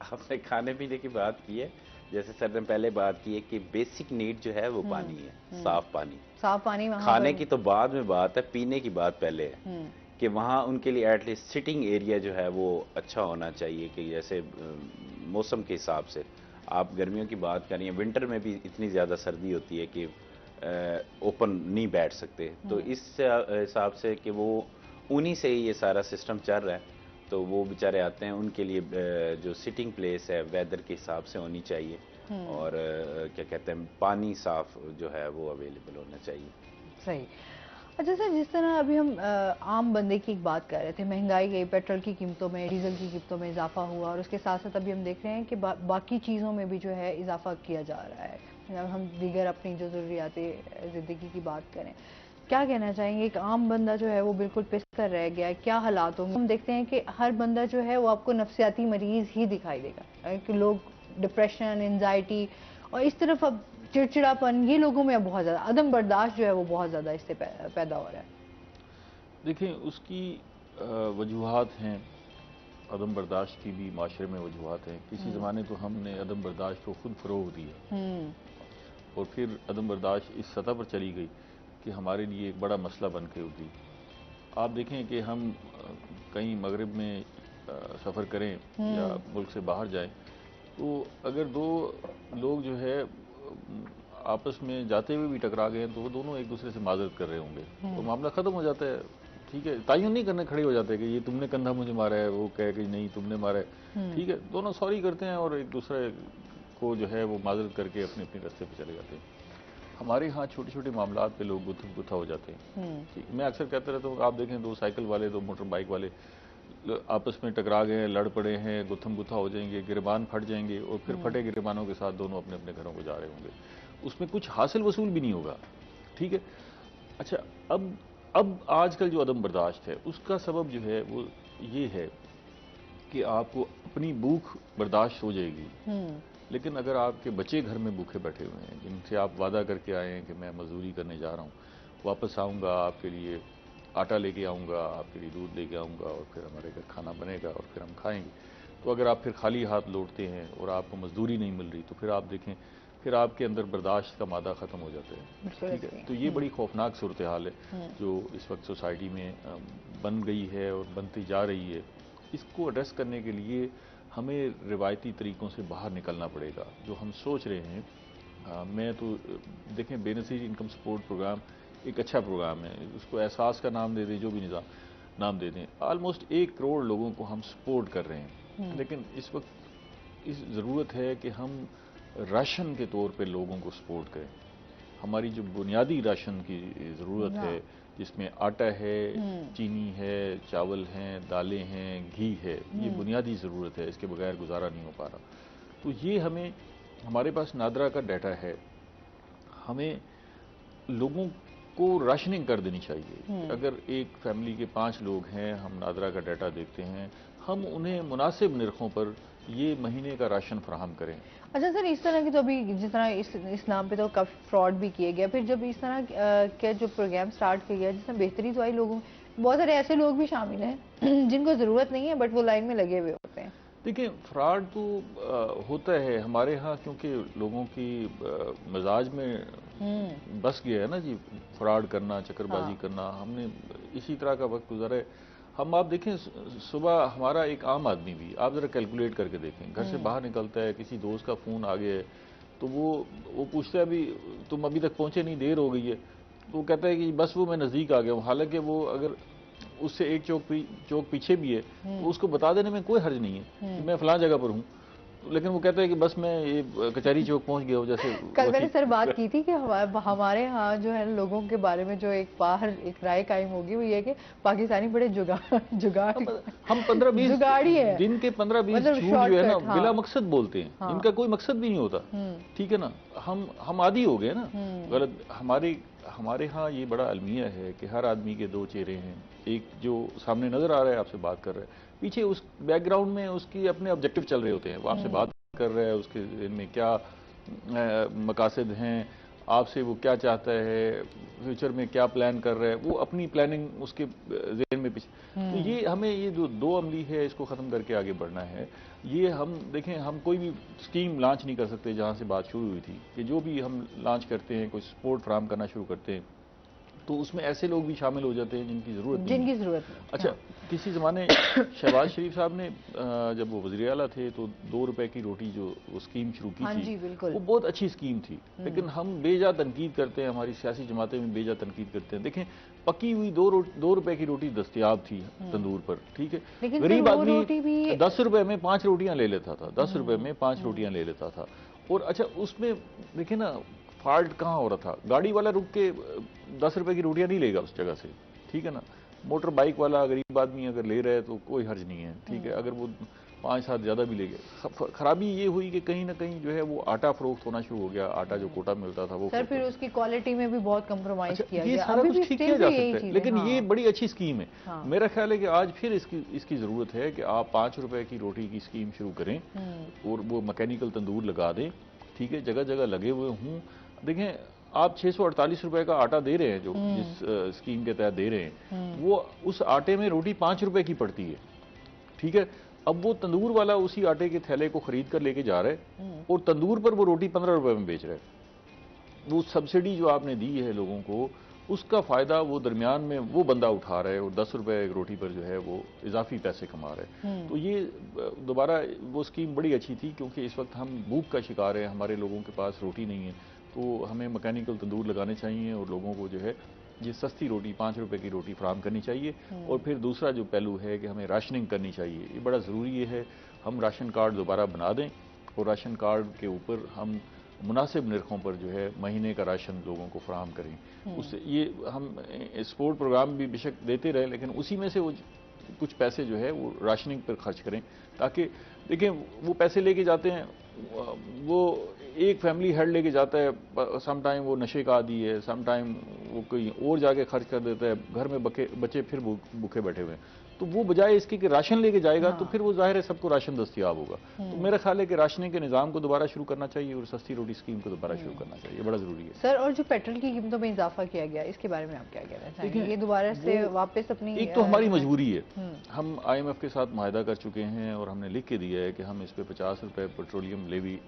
S5: आपने खाने पीने की बात की है, जैसे सर ने पहले बात की है कि बेसिक नीड जो है वो पानी है, साफ पानी।
S1: साफ पानी वहाँ
S5: खाने
S1: पर-
S5: की तो बाद में बात है, पीने की बात पहले है कि वहाँ उनके लिए एटलीस्ट सिटिंग एरिया जो है वो अच्छा होना चाहिए। कि जैसे मौसम के हिसाब से आप गर्मियों की बात कर रही हैं, विंटर में भी इतनी ज़्यादा सर्दी होती है कि ओपन नहीं बैठ सकते, तो इस हिसाब से कि वो उन्हीं से ही ये सारा सिस्टम चल रहा है, तो वो बेचारे आते हैं, उनके लिए जो सिटिंग प्लेस है वेदर के हिसाब से होनी चाहिए, और क्या कहते हैं पानी साफ जो है वो अवेलेबल होना चाहिए।
S1: सही। अच्छा सर, जिस तरह अभी हम आम बंदे की एक बात कर रहे थे, महंगाई गई, पेट्रोल की कीमतों में, डीजल की कीमतों में इजाफा हुआ, और उसके साथ साथ अभी हम देख रहे हैं कि बाकी चीज़ों में भी जो है इजाफा किया जा रहा है। जब हम दीगर अपनी जो ज़रूरियाती ज़िंदगी की बात करें, क्या कहना चाहेंगे? एक आम बंदा जो है वो बिल्कुल पिसकर रह गया है, क्या हालात होंगे? हम देखते हैं कि हर बंदा जो है वो आपको नफ्सियाती मरीज ही दिखाई देगा, कि लोग डिप्रेशन, एंजाइटी, और इस तरफ अब चिड़चिड़ापन, ये लोगों में अब बहुत ज़्यादा अदम बर्दाश्त जो है वो बहुत ज़्यादा इससे पैदा हो रहा है।
S6: देखिए, उसकी वजूहात हैं, अदम बर्दाश्त की भी माशरे में वजूहात हैं। किसी ज़माने तो हमने अदम बर्दाश्त को खुद फ़रोग़ दिया, और फिर अदम बर्दाश्त इस सतह पर चली गई कि हमारे लिए एक बड़ा मसला बन के उभरी। आप देखें कि हम कहीं मगरिब में सफ़र करें या मुल्क से बाहर जाएं, तो अगर दो लोग जो है आपस में जाते हुए भी टकरा गए हैं, तो वो दोनों एक दूसरे से माजरत कर रहे होंगे, तो मामला ख़त्म हो जाता है। ठीक है, तायुन नहीं करने खड़े हो जाते हैं कि ये तुमने कंधा मुझे मारा है, वो कहे कि नहीं तुमने मारा है। ठीक है, दोनों सॉरी करते हैं और एक दूसरे को जो है वो माजरत करके अपने अपने रास्ते पे चले जाते हैं। हमारे यहाँ छोटे छोटे मामलात पे लोग गुत्था हो जाते हैं। ठीक, मैं अक्सर कहता रहता हूँ, आप देखें दो साइकिल वाले, दो मोटर बाइक वाले आपस में टकरा गए हैं, लड़ पड़े हैं, गुत्था हो जाएंगे, गिरबान फट जाएंगे, और फिर फटे गिरबानों के साथ दोनों अपने अपने घरों को जा रहे होंगे, उसमें कुछ हासिल वसूल भी नहीं होगा। ठीक है, अच्छा, अब आजकल जो अदम बर्दाश्त है उसका सबब जो है वो ये है कि आपको अपनी भूख बर्दाश्त हो जाएगी, लेकिन अगर आपके बच्चे घर में भूखे बैठे हुए हैं, जिनसे आप वादा करके आए हैं कि मैं मजदूरी करने जा रहा हूँ, वापस आऊँगा, आपके लिए आटा लेके आऊँगा, आपके लिए दूध लेके आऊँगा, और फिर हमारे घर खाना बनेगा और फिर हम खाएंगे, तो अगर आप फिर खाली हाथ लौटते हैं और आपको मजदूरी नहीं मिल रही, तो फिर आप देखें फिर आपके अंदर बर्दाश्त का मादा ख़त्म हो जाता है। ठीक है, तो ये बड़ी खौफनाक सूरत हाल है जो इस वक्त सोसाइटी में बन गई है और बनती जा रही है। इसको एड्रेस करने के लिए हमें रिवायती तरीक़ों से बाहर निकलना पड़ेगा। जो हम सोच रहे हैं, मैं तो देखें, बेनज़ीर इनकम सपोर्ट प्रोग्राम एक अच्छा प्रोग्राम है, उसको एहसास का नाम दे दें, जो भी नाम दे दें, ऑलमोस्ट 1 करोड़ लोगों को हम सपोर्ट कर रहे हैं। लेकिन इस वक्त इस ज़रूरत है कि हम राशन के तौर पे लोगों को सपोर्ट करें। हमारी जो बुनियादी राशन की ज़रूरत है, जिसमें आटा है, चीनी है, चावल हैं, दालें हैं, घी है, ये बुनियादी ज़रूरत है, इसके बगैर गुजारा नहीं हो पा रहा। तो ये हमारे पास नादरा का डाटा है, हमें लोगों को राशनिंग कर देनी चाहिए। अगर एक फैमिली के 5 लोग हैं, हम नादरा का डाटा देखते हैं, हम उन्हें मुनासिब निर्खों पर ये महीने का राशन फराहम करें।
S1: अच्छा सर, इस तरह की तो अभी जिस तरह इस नाम पे तो काफ़ी फ्रॉड भी किए गया, फिर जब इस तरह के जो प्रोग्राम स्टार्ट किया गया जिसमें बेहतरी तो आई, लोगों बहुत सारे ऐसे लोग भी शामिल हैं जिनको ज़रूरत नहीं है बट वो लाइन में लगे हुए होते हैं।
S6: देखिए, फ्रॉड तो होता है हमारे यहाँ, क्योंकि लोगों की मिजाज में बस गया है ना जी, फ्रॉड करना, चक्करबाजी करना। हमने इसी तरह का वक्त गुजारा है। हम आप देखें, सुबह हमारा एक आम आदमी भी, आप ज़रा कैलकुलेट करके देखें, घर से बाहर निकलता है, किसी दोस्त का फ़ोन आ गया है, तो वो पूछता है अभी तुम अभी तक पहुँचे नहीं, देर हो गई है, तो वो कहता है कि बस वो मैं नज़दीक आ गया हूँ। हालांकि वो अगर उससे एक चौक पीछे भी है, तो उसको बता देने में कोई हर्ज नहीं है कि मैं फलां जगह पर हूँ, लेकिन वो कहता है कि बस मैं ये कचहरी चौक पहुंच गया हूँ। जैसे
S1: कल मैंने सर बात की थी कि हमारे यहाँ जो है लोगों के बारे में जो एक बाहर एक राय कायम होगी, वो ये कि पाकिस्तानी बड़े जुगाड़
S6: हम 15-20
S1: जुगाड़ी है,
S6: दिन के 15-20
S1: मतलब
S6: झूठ जो है ना,
S1: हाँ।
S6: बिला मकसद बोलते हैं, इनका कोई मकसद भी नहीं होता। ठीक है ना, हम आदी हो गए ना गलत। हमारे यहाँ ये बड़ा अलमिया है कि हर आदमी के 2 चेहरे हैं, एक जो सामने नजर आ रहा है आपसे बात कर रहा है, पीछे उस बैकग्राउंड में उसकी अपने ऑब्जेक्टिव चल रहे होते हैं, वो आपसे बात कर रहा है, उसके इनमें क्या मकासद हैं, आपसे वो क्या चाहता है, फ्यूचर में क्या प्लान कर रहा है, वो अपनी प्लानिंग उसके ज़हन में पीछे। तो ये हमें ये जो दो अमली है इसको ख़त्म करके आगे बढ़ना है। ये हम देखें, हम कोई भी स्कीम लॉन्च नहीं कर सकते जहाँ से बात शुरू हुई थी कि जो भी हम लॉन्च करते हैं, कोई सपोर्ट फ्राहम करना शुरू करते हैं तो उसमें ऐसे लोग भी शामिल हो जाते हैं जिनकी ज़रूरत नहीं है।
S1: जिनकी ज़रूरत नहीं।
S6: अच्छा, किसी ज़माने शहबाज शरीफ साहब ने जब वो वज़ीर आला थे तो 2 रुपए की रोटी जो वो स्कीम शुरू की
S1: हाँ
S6: थी,
S1: जी, बिल्कुल।
S6: वो बहुत अच्छी स्कीम थी, लेकिन हम बेजा तनकीद करते हैं, हमारी सियासी जमातें में बेजा तनकीद करते हैं। देखें, पकी हुई 2 रुपए की रोटी दस्तयाब थी तंदूर पर, ठीक है,
S1: लेकिन
S6: गरीब
S1: फिर वो रोटी
S6: आदमी
S1: भी
S6: 10 रुपए में 5 रोटियां ले लेता था, 10 रुपए में 5 रोटियां ले लेता था। और अच्छा, उसमें देखिए ना फॉल्ट कहाँ हो रहा था, गाड़ी वाला रुक के 10 रुपए की रोटियां नहीं लेगा उस जगह से, ठीक है ना। मोटर बाइक वाला गरीब आदमी अगर ले रहा है तो कोई हर्ज नहीं है, ठीक है, अगर वो 5-7 ज़्यादा भी ले गए। खराबी ये हुई कि कहीं ना कहीं जो है वो आटा फरोख्त होना शुरू हो गया, आटा जो कोटा मिलता था वो
S1: सर फिर उसकी क्वालिटी में भी बहुत कंप्रोमाइज किया
S6: ये
S1: गया।
S6: सारा
S1: अभी
S6: कुछ
S1: भी
S6: ठीक
S1: still
S6: किया जा
S1: भी यही
S6: सकता है,
S1: चीज़
S6: लेकिन
S1: हाँ।
S6: ये बड़ी अच्छी स्कीम है।
S1: हाँ।
S6: मेरा ख्याल है कि आज फिर इसकी ज़रूरत है कि आप 5 रुपए की रोटी की स्कीम शुरू करें और वो मैकेनिकल तंदूर लगा दें, ठीक है, जगह जगह लगे हुए हों। देखें, आप 648 रुपए का आटा दे रहे हैं जो जिस स्कीम के तहत दे रहे हैं, वो उस आटे में रोटी 5 रुपए की पड़ती है, ठीक है। अब वो तंदूर वाला उसी आटे के थैले को खरीद कर लेके जा रहा है और तंदूर पर वो रोटी 15 रुपए में बेच रहा है। वो सब्सिडी जो आपने दी है लोगों को, उसका फ़ायदा वो दरमियान में वो बंदा उठा रहा है और 10 रुपए एक रोटी पर जो है वो इजाफी पैसे कमा रहा है। तो ये दोबारा वो स्कीम बड़ी अच्छी थी, क्योंकि इस वक्त हम भूख का शिकार है, हमारे लोगों के पास रोटी नहीं है, तो हमें मैकेनिकल तंदूर लगाने चाहिए और लोगों को जो है ये सस्ती रोटी 5 रुपए की रोटी फराहम करनी चाहिए। और फिर दूसरा जो पहलू है कि हमें राशनिंग करनी चाहिए, ये बड़ा ज़रूरी है। हम राशन कार्ड दोबारा बना दें और राशन कार्ड के ऊपर हम मुनासिब नरखों पर जो है महीने का राशन लोगों को फराहम करें। उससे ये हम स्पोर्ट प्रोग्राम भी बेशक देते रहे, लेकिन उसी में से वो कुछ पैसे जो है वो राशनिंग पर खर्च करें, ताकि देखें वो पैसे लेके जाते हैं, वो एक फैमिली हेड लेके जाता है, सम टाइम वो नशे का आदी है, सम टाइम वो कहीं और जाके खर्च कर देता है, घर में बच्चे फिर भूखे बैठे हुए हैं। तो वो बजाय इसके कि राशन लेके जाएगा तो फिर वो जाहिर है सबको राशन दस्तयाब होगा। तो मेरा ख्याल है कि राशनिंग के निज़ाम को दोबारा शुरू करना चाहिए और सस्ती रोटी स्कीम को दोबारा शुरू करना चाहिए, बड़ा ज़रूरी है।
S1: सर, और जो पेट्रोल की कीमतों में इजाफा किया गया, इसके बारे में आप क्या कहना चाहेंगे? ये दोबारा से वापस अपनी
S6: एक तो हमारी मजबूरी है, हम IMF के साथ माहिदा कर चुके हैं और हमने लिख के दिया है कि हम इस पे 50 रुपए पेट्रोलियम लेवी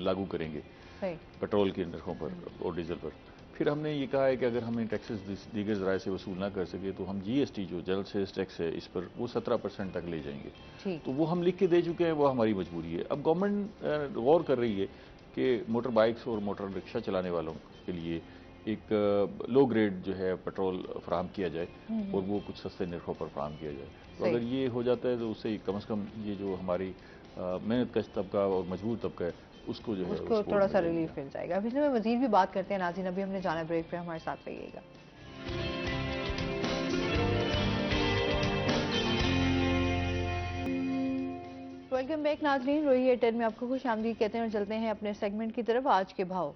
S6: लागू करेंगे पेट्रोल के नरखों पर और डीजल पर। फिर हमने ये कहा है कि अगर हमें टैक्सेस दीगर ज़राए से वसूल ना कर सके तो हम GST जो जनरल सेल्स टैक्स है इस पर वो 17% तक ले जाएंगे। तो वो हम लिख के दे चुके हैं, वो हमारी मजबूरी है। अब गवर्नमेंट गौर कर रही है कि मोटर बाइक्स और मोटर रिक्शा चलाने वालों के लिए एक लो ग्रेड जो है पेट्रोल फराहम किया जाए और वो कुछ सस्ते नरखों पर फराहम किया जाए। तो अगर ये हो जाता है तो उससे कम से कम ये जो हमारी मेहनतकश तबका और मजबूर तबका है उसको जो है
S1: उसको थोड़ा सा रिलीफ मिल जाएगा। अभी में मजीद भी बात करते हैं नाज़रीन, अभी हमने जाना ब्रेक पे, हमारे साथ रहिएगा। वेलकम बैक नाज़रीन, रोही एयरटेल में आपको खुश आमदीद कहते हैं और चलते हैं अपने सेगमेंट की तरफ। आज के भाव।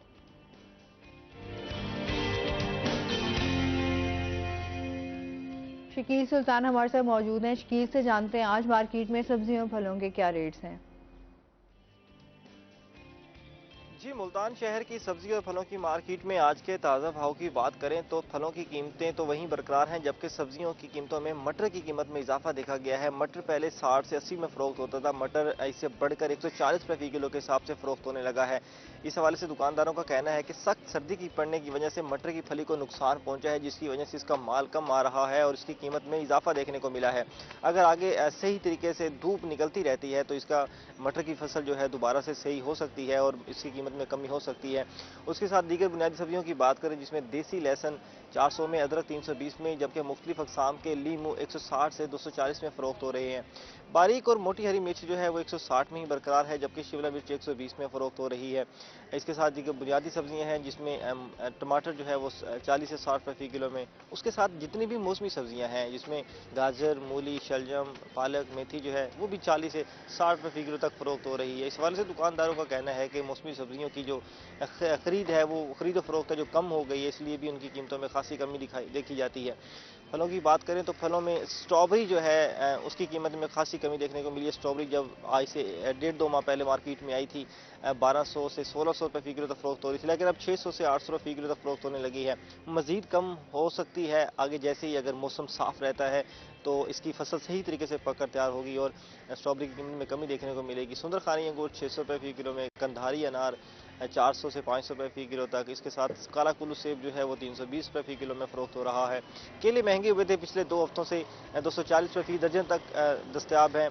S1: शकील सुल्तान हमारे साथ मौजूद हैं। शकील से जानते हैं आज मार्केट में सब्जियों फलों के क्या रेट्स हैं।
S8: जी, मुल्तान शहर की सब्जी और फलों की मार्केट में आज के ताज़ा भाव की बात करें तो फलों की कीमतें तो वहीं बरकरार हैं, जबकि सब्जियों की कीमतों में मटर की कीमत में इजाफा देखा गया है। मटर पहले 60 से 80 में फ़रोख्त होता था, मटर इससे बढ़कर 140 रुपये फी किलो के हिसाब से फ़रोख्त होने लगा है। इस हवाले से दुकानदारों का कहना है कि सख्त सर्दी की पड़ने की वजह से मटर की फली को नुकसान पहुंचा है, जिसकी वजह से इसका माल कम आ रहा है और इसकी कीमत में इजाफा देखने को मिला है। अगर आगे ऐसे ही तरीके से धूप निकलती रहती है तो इसका मटर की फसल जो है दोबारा से सही हो सकती है और इसकी कीमत में कमी हो सकती है। उसके साथ दीगर बुनियादी सब्जियों की बात करें जिसमें देसी लहसुन 400 में, अदरक 320 में, जबकि मुख्तलिफ अक़साम के लीमू 160 से 240 में फ़रोख्त हो रहे हैं। बारीक और मोटी हरी मिर्च जो है वो 160 में ही बरकरार है, जबकि शिमला मिर्च 120 में फ़रोख्त हो रही है। इसके साथ दीगर बुनियादी सब्जियां हैं जिसमें टमाटर जो है वो 40 से 60 रुपये फी किलो में। उसके साथ जितनी भी मौसमी सब्जियां हैं जिसमें गाजर, मूली, शलजम, पालक, मेथी जो है वो भी 40 से 60 रुपये फी किलो तक फ़रोख्त हो रही है। इस हवाले से दुकानदारों का कहना है कि मौसमी सब्जियों की जो खरीद है वो खरीद व फरोख्त है जो कम हो गई है, इसलिए भी उनकी कीमतों में खासी कमी देखी जाती है। फलों की बात करें तो फलों में स्ट्रॉबेरी जो है उसकी कीमत में खासी कमी देखने को मिली है। स्ट्रॉबेरी जब आज से 1.5-2 माह पहले मार्केट में आई थी 1200 से 1600 रुपये फी किलो तक फरोख्त हो रही थी, लेकिन अब 600 से 800 रुपये फी किलो तक फरोख्त होने लगी है। मजीद कम हो सकती है आगे, जैसे ही अगर मौसम साफ रहता है तो इसकी फसल सही तरीके से पककर तैयार होगी और स्ट्रॉबेरी की कीमत में कमी देखने को मिलेगी। सुंदरखानी अंगूर 600 रुपये फी किलो में, कंधारी अनार 400 से 500 रुपये फी किलो तक, इसके साथ काला कुल्लू सेब जो है वो 320 रुपये फी किलो में फरोख्त हो रहा है। केले महंगे हुए थे, पिछले 2 हफ्तों से 240 रुपये फी दर्जन तक दस्तयाब हैं।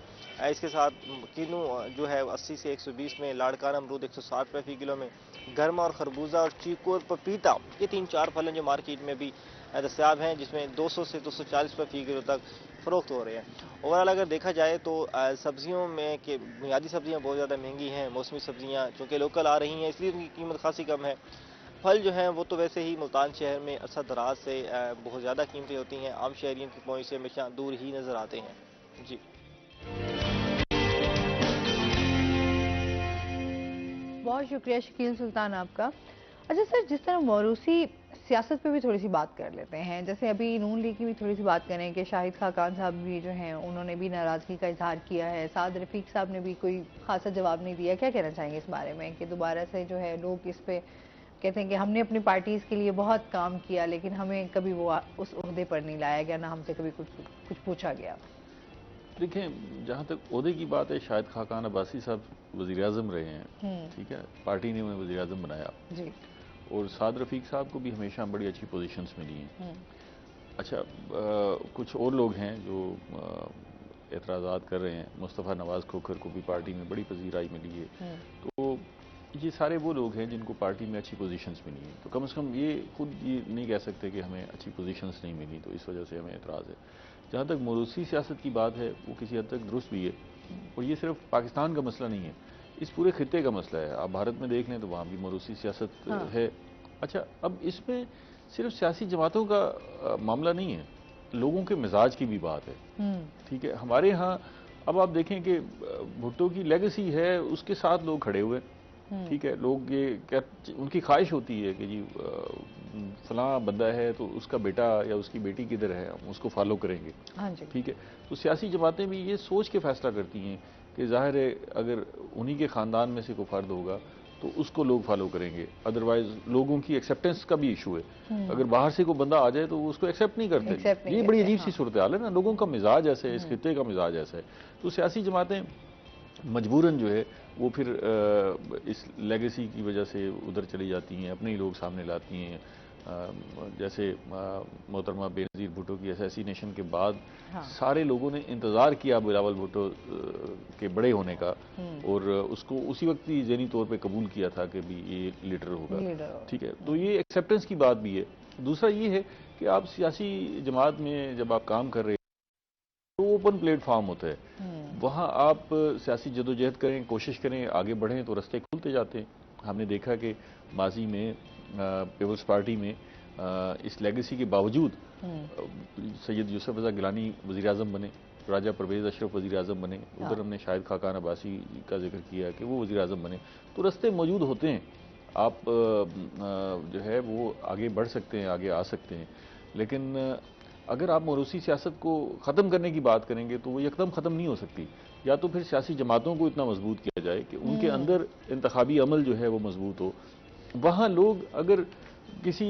S8: इसके साथ किन्नू जो है 80 से 120 में, लाड़काना अमरूद 160 रुपये फी किलो में, गर्मा और खरबूजा और चीकू और पपीता, ये 3-4 फल हैं जो मार्केट में भी दस्तयाब हैं, जिसमें 200 से 240 रुपये फी किलो तक फरोख्त हो रहे हैं। ओवरऑल अगर देखा जाए तो सब्जियों में कि बुनियादी सब्जियां बहुत ज़्यादा महंगी हैं, मौसमी सब्जियां चूँकि लोकल आ रही हैं इसलिए उनकी कीमत खासी कम है। फल जो हैं वो तो वैसे ही मुल्तान शहर में अरसा दराज से बहुत ज़्यादा कीमती होती हैं, आम शहरियों की पहुंच से हमेशा दूर ही नज़र आते हैं। जी,
S1: बहुत शुक्रिया शकील सुल्तान आपका। अच्छा सर, जिस तरह मौरूसी सियासत पे भी थोड़ी सी बात कर लेते हैं, जैसे अभी नून लीग की भी थोड़ी सी बात करें कि शाहिद खाकान साहब भी जो हैं उन्होंने भी नाराज़गी का इजहार किया है, साद रफीक साहब ने भी कोई खासा जवाब नहीं दिया। क्या कहना चाहेंगे इस बारे में कि दोबारा से जो है लोग इस पे कहते हैं कि हमने अपनी पार्टीज़ के लिए बहुत काम किया लेकिन हमें कभी वो उस ओहदे पर नहीं लाया गया, ना हमसे कभी कुछ पूछा गया।
S6: देखें, जहाँ तक ओहदे की बात है, शाहिद खाकान अब्बासी साहब वज़ीर आज़म रहे हैं, ठीक है, पार्टी ने उन्हें वज़ीर आज़म बनाया
S1: जी,
S6: और साद रफ़ीक साहब को भी हमेशा बड़ी अच्छी पोजीशंस मिली हैं। अच्छा, कुछ और लोग हैं जो एतराज़ात कर रहे हैं, मुस्तफ़ा नवाज़ खोखर को भी पार्टी में बड़ी पजीराई मिली है, तो ये सारे वो लोग हैं जिनको पार्टी में अच्छी पोजीशंस मिली हैं, तो कम से कम ये खुद ये नहीं कह सकते कि हमें अच्छी पोजीशंस नहीं मिली, तो इस वजह से हमें एतराज़ है। जहाँ तक मौरूसी सियासत की बात है वो किसी हद तक दुरुस्त भी है, और ये सिर्फ पाकिस्तान का मसला नहीं है, इस पूरे खित्ते का मसला है। आप भारत में देख लें तो वहाँ भी मौरूसी सियासत है। अच्छा, अब इसमें सिर्फ सियासी जमातों का मामला नहीं है, लोगों के मिजाज की भी बात है, ठीक है। हमारे यहाँ अब आप देखें कि भुट्टो की लेगेसी है, उसके साथ लोग खड़े हुए, ठीक है, लोग ये उनकी ख्वाहिश होती है कि जी फलां बंदा है तो उसका बेटा या उसकी बेटी किधर है, हम उसको फॉलो करेंगे, ठीक है। तो सियासी जमातें भी ये सोच के फैसला करती हैं कि जाहिर है अगर उन्हीं के ख़ानदान में से कोई फ़र्द होगा तो उसको लोग फॉलो करेंगे, अदरवाइज लोगों की एक्सेप्टेंस का भी इशू है। अगर बाहर से कोई बंदा आ जाए तो वो उसको एक्सेप्ट नहीं करते, ये बड़ी अजीब सी सूरत हाल है ना, लोगों का मिजाज ऐसा है, इस खित्ते का मिजाज ऐसा है। तो सियासी जमातें मजबूरन जो है वो फिर इस लेगेसी की वजह से उधर चली जाती हैं, अपने ही लोग सामने लाती हैं। जैसे मोहतरमा बेनज़ीर भुट्टो की असैसिनेशन के बाद सारे लोगों ने इंतज़ार किया बिलावल भुट्टो के बड़े होने का, और उसको उसी वक्त ही ज़हनी तौर पे कबूल किया था कि भी ये लीडर होगा, ठीक है। तो ये एक्सेप्टेंस की बात भी है। दूसरा ये है कि आप सियासी जमात में जब आप काम कर रहे हैं तो ओपन प्लेटफॉर्म होता है, वहाँ आप सियासी जदोजहद करें, कोशिश करें, आगे बढ़ें तो रास्ते खुलते जाते हैं। हमने देखा कि माजी में पीपल्स पार्टी में इस लेगेसी के बावजूद सैयद यूसुफ रज़ा गिलानी वज़ीर आज़म बने, राजा परवेज़ अशरफ वज़ीर आज़म बने, उधर हमने शाहिद खाकान अब्बासी का जिक्र किया कि वो वज़ीर आज़म बने, तो रास्ते मौजूद होते हैं, आप जो है वो आगे बढ़ सकते हैं, आगे आ सकते हैं। लेकिन अगर आप मौरूसी सियासत को ख़त्म करने की बात करेंगे तो वो एकदम ख़त्म नहीं हो सकती, या तो फिर सियासी जमातों को इतना मजबूत किया जाए कि उनके अंदर इंतखाबी अमल जो है वो मजबूत हो। वहाँ लोग अगर किसी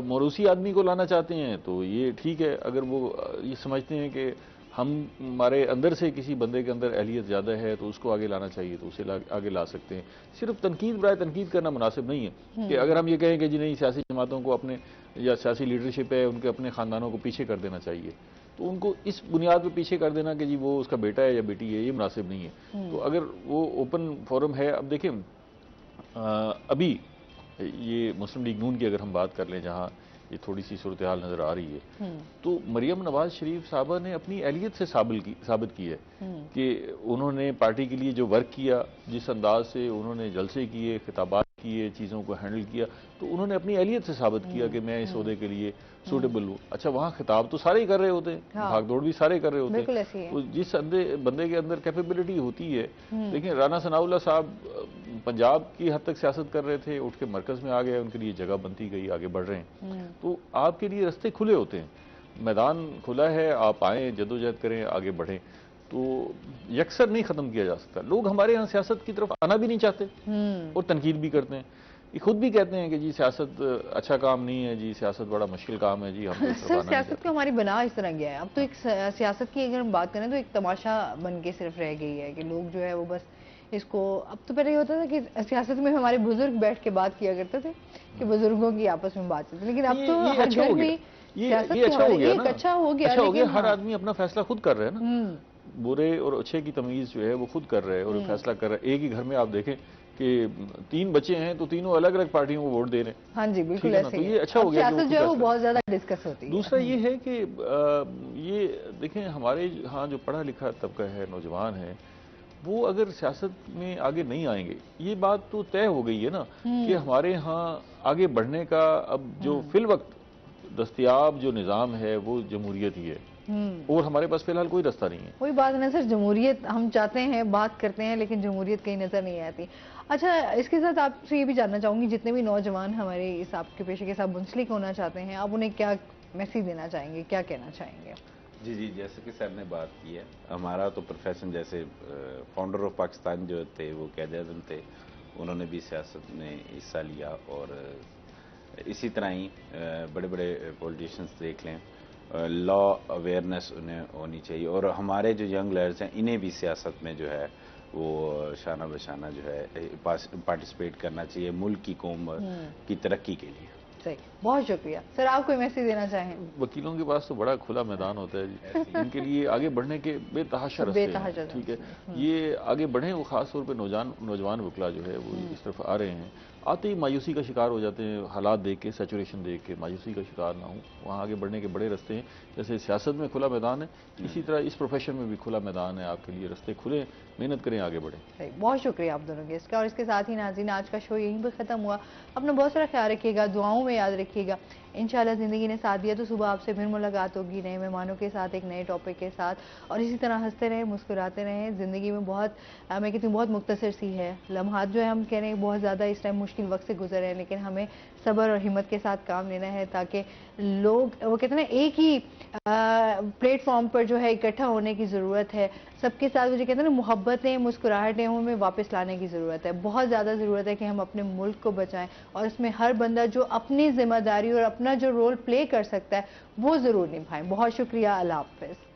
S6: मौरूसी आदमी को लाना चाहते हैं तो ये ठीक है, अगर वो ये समझते हैं कि हमारे अंदर से किसी बंदे के अंदर अहलियत ज़्यादा है तो उसको आगे लाना चाहिए तो उसे आगे ला सकते हैं। सिर्फ तनकीद बराए तनकीद करना मुनासिब नहीं है कि अगर हम ये कहें कि जी नहीं सियासी जमातों को अपने या सियासी लीडरशिप है उनके अपने ख़ानदानों को पीछे कर देना चाहिए, तो उनको इस बुनियाद पर पीछे कर देना कि जी वो उसका बेटा है या बेटी है, ये मुनासिब नहीं है। तो अगर वो ओपन फोरम है, अब देखें अभी ये मुस्लिम लीग नून की अगर हम बात कर लें जहाँ ये थोड़ी सी सूरत हाल नज़र आ रही है, तो मरियम नवाज शरीफ साहबा ने अपनी अहलियत से साबित की है कि उन्होंने पार्टी के लिए जो वर्क किया, जिस अंदाज से उन्होंने जलसे किए, खिताबात किए, चीज़ों को हैंडल किया, तो उन्होंने अपनी अहलियत से साबित किया कि मैं इस ओहदे के लिए सूटेबल हूँ। अच्छा, वहाँ खिताब तो सारे ही कर रहे होते हैं, भागदौड़ भी सारे कर रहे होते हैं, तो जिस बंदे के अंदर कैपेबिलिटी होती है। लेकिन राना सनाउल्लाह साहब पंजाब की हद तक सियासत कर रहे थे, उठ के मरकज़ में आ गए, उनके लिए जगह बनती गई, आगे बढ़ रहे हैं, तो आपके लिए रास्ते खुले होते हैं। मैदान खुला है, आप आएँ, जदोजहद करें, आगे बढ़ें, तो यकसर नहीं ख़त्म किया जा सकता। लोग हमारे यहाँ सियासत की तरफ आना भी नहीं चाहते और तनकीद भी करते हैं। ये खुद भी कहते हैं कि जी सियासत अच्छा काम नहीं है, जी सियासत बड़ा मुश्किल काम है, जी हम तो
S1: सर सियासत को हमारी बना इस तरह गया है। अब तो एक सियासत की अगर हम बात करें तो एक तमाशा बन के सिर्फ रह गई है कि लोग जो है वो बस इसको, अब तो पहले ये होता था कि सियासत में हमारे बुजुर्ग बैठ के बात किया करते थे कि बुजुर्गों की आपस में बातचीत, लेकिन अब तो हर
S6: अच्छा
S1: घर
S6: हो
S1: में
S6: गया,
S1: सियासत
S6: ये अच्छा हो गया ना,
S1: अच्छा हो गया,
S6: अच्छा हो गया।
S1: लेकिन
S6: हर
S1: हाँ।
S6: आदमी अपना फैसला खुद कर रहे हैं ना, बुरे और अच्छे की तमीज जो है वो खुद कर रहे हैं और फैसला कर रहे हैं। एक ही घर में आप देखें कि 3 बच्चे हैं तो तीनों अलग अलग पार्टियों को वोट दे रहे हैं।
S1: हाँ जी बिल्कुल
S6: ठीक है ना,
S1: ऐसे
S6: तो
S1: ही
S6: ये
S1: है।
S6: अच्छा हो
S1: अब
S6: गया कि वो
S1: सियासत
S6: खुद
S1: जो है वो
S6: फैसला-
S1: बहुत ज्यादा डिस्कस होती है।
S6: दूसरा ये है कि ये देखें हमारे यहाँ जो पढ़ा लिखा तबका है, नौजवान है, वो अगर सियासत में आगे नहीं आएंगे, ये बात तो तय हो गई है ना कि हमारे यहाँ आगे बढ़ने का अब जो फिल वक्त दस्तयाब जो निज़ाम है वो जमहूरियत ही है और हमारे पास फिलहाल कोई रास्ता नहीं है।
S1: कोई बात नहीं सर, जमहूरियत हम चाहते हैं, बात करते हैं, लेकिन जमहूरियत कहीं नजर नहीं आती। अच्छा, इसके साथ आपसे ये भी जानना चाहूंगी, जितने भी नौजवान हमारे इस आपके पेशे के साथ मुंसलिक होना चाहते हैं, आप उन्हें क्या मैसेज देना चाहेंगे, क्या कहना चाहेंगे?
S5: जी जी, जैसे कि सर ने बात की है, हमारा तो प्रोफेशन जैसे फाउंडर ऑफ पाकिस्तान जो थे वो कैद आज़म थे, उन्होंने भी सियासत में हिस्सा लिया और इसी तरह ही बड़े बड़े पॉलिटिशियंस देख लें, लॉ अवेयरनेस उन्हें होनी चाहिए और हमारे जो यंग लर्स हैं इन्हें भी सियासत में जो है वो शाना बशाना जो है पार्टिसिपेट करना चाहिए मुल्क की कौम की तरक्की के लिए।
S1: सही, बहुत शुक्रिया सर। आप कोई मैसेज देना चाहें?
S6: वकीलों के पास तो बड़ा खुला मैदान होता है जी, इनके लिए आगे बढ़ने के बेतहाशा रास्ते हैं, ठीक है, ये आगे बढ़े। वो खास तौर पे नौजवान वकला जो है वो इस तरफ आ रहे हैं, आते ही मायूसी का शिकार हो जाते हैं, हालात देख के, सैचुरेशन देख के मायूसी का शिकार ना हो। वहाँ आगे बढ़ने के बड़े रास्ते हैं, जैसे सियासत में खुला मैदान है, इसी तरह इस प्रोफेशन में भी खुला मैदान है, आपके लिए रास्ते खुले, मेहनत करें, आगे बढ़ें।
S1: बहुत शुक्रिया आप दोनों गेस्ट का। और इसके साथ ही नाज़रीन, आज का शो यहीं पर ख़त्म हुआ। अपना बहुत सारा ख्याल रखिएगा, दुआओं में याद रखिएगा। इंशाल्लाह ज़िंदगी ने साथ दिया तो सुबह आपसे फिर मुलाकात होगी नए मेहमानों के साथ, एक नए टॉपिक के साथ, और इसी तरह हंसते रहें, मुस्कुराते रहें। ज़िंदगी में बहुत, मैं कहती हूँ, बहुत मुख्तसर सी है लम्हात जो है, हम कह रहे हैं बहुत ज़्यादा इस टाइम मुश्किल वक्त से गुजर रहे हैं, लेकिन हमें सब्र और हिम्मत के साथ काम लेना है, ताकि लोग, वो कहते हैं ना, एक ही प्लेटफॉर्म पर जो है इकट्ठा होने की ज़रूरत है। सबके साथ मुझे कहते हैं ना, मोहब्बतें, मुस्कुराहटें हमें वापस लाने की ज़रूरत है। बहुत ज़्यादा ज़रूरत है कि हम अपने मुल्क को बचाएं, और इसमें हर बंदा जो अपनी जिम्मेदारी और अपना जो रोल प्ले कर सकता है वो ज़रूर निभाएं। बहुत शुक्रिया, अल्लाह हाफ़िज़।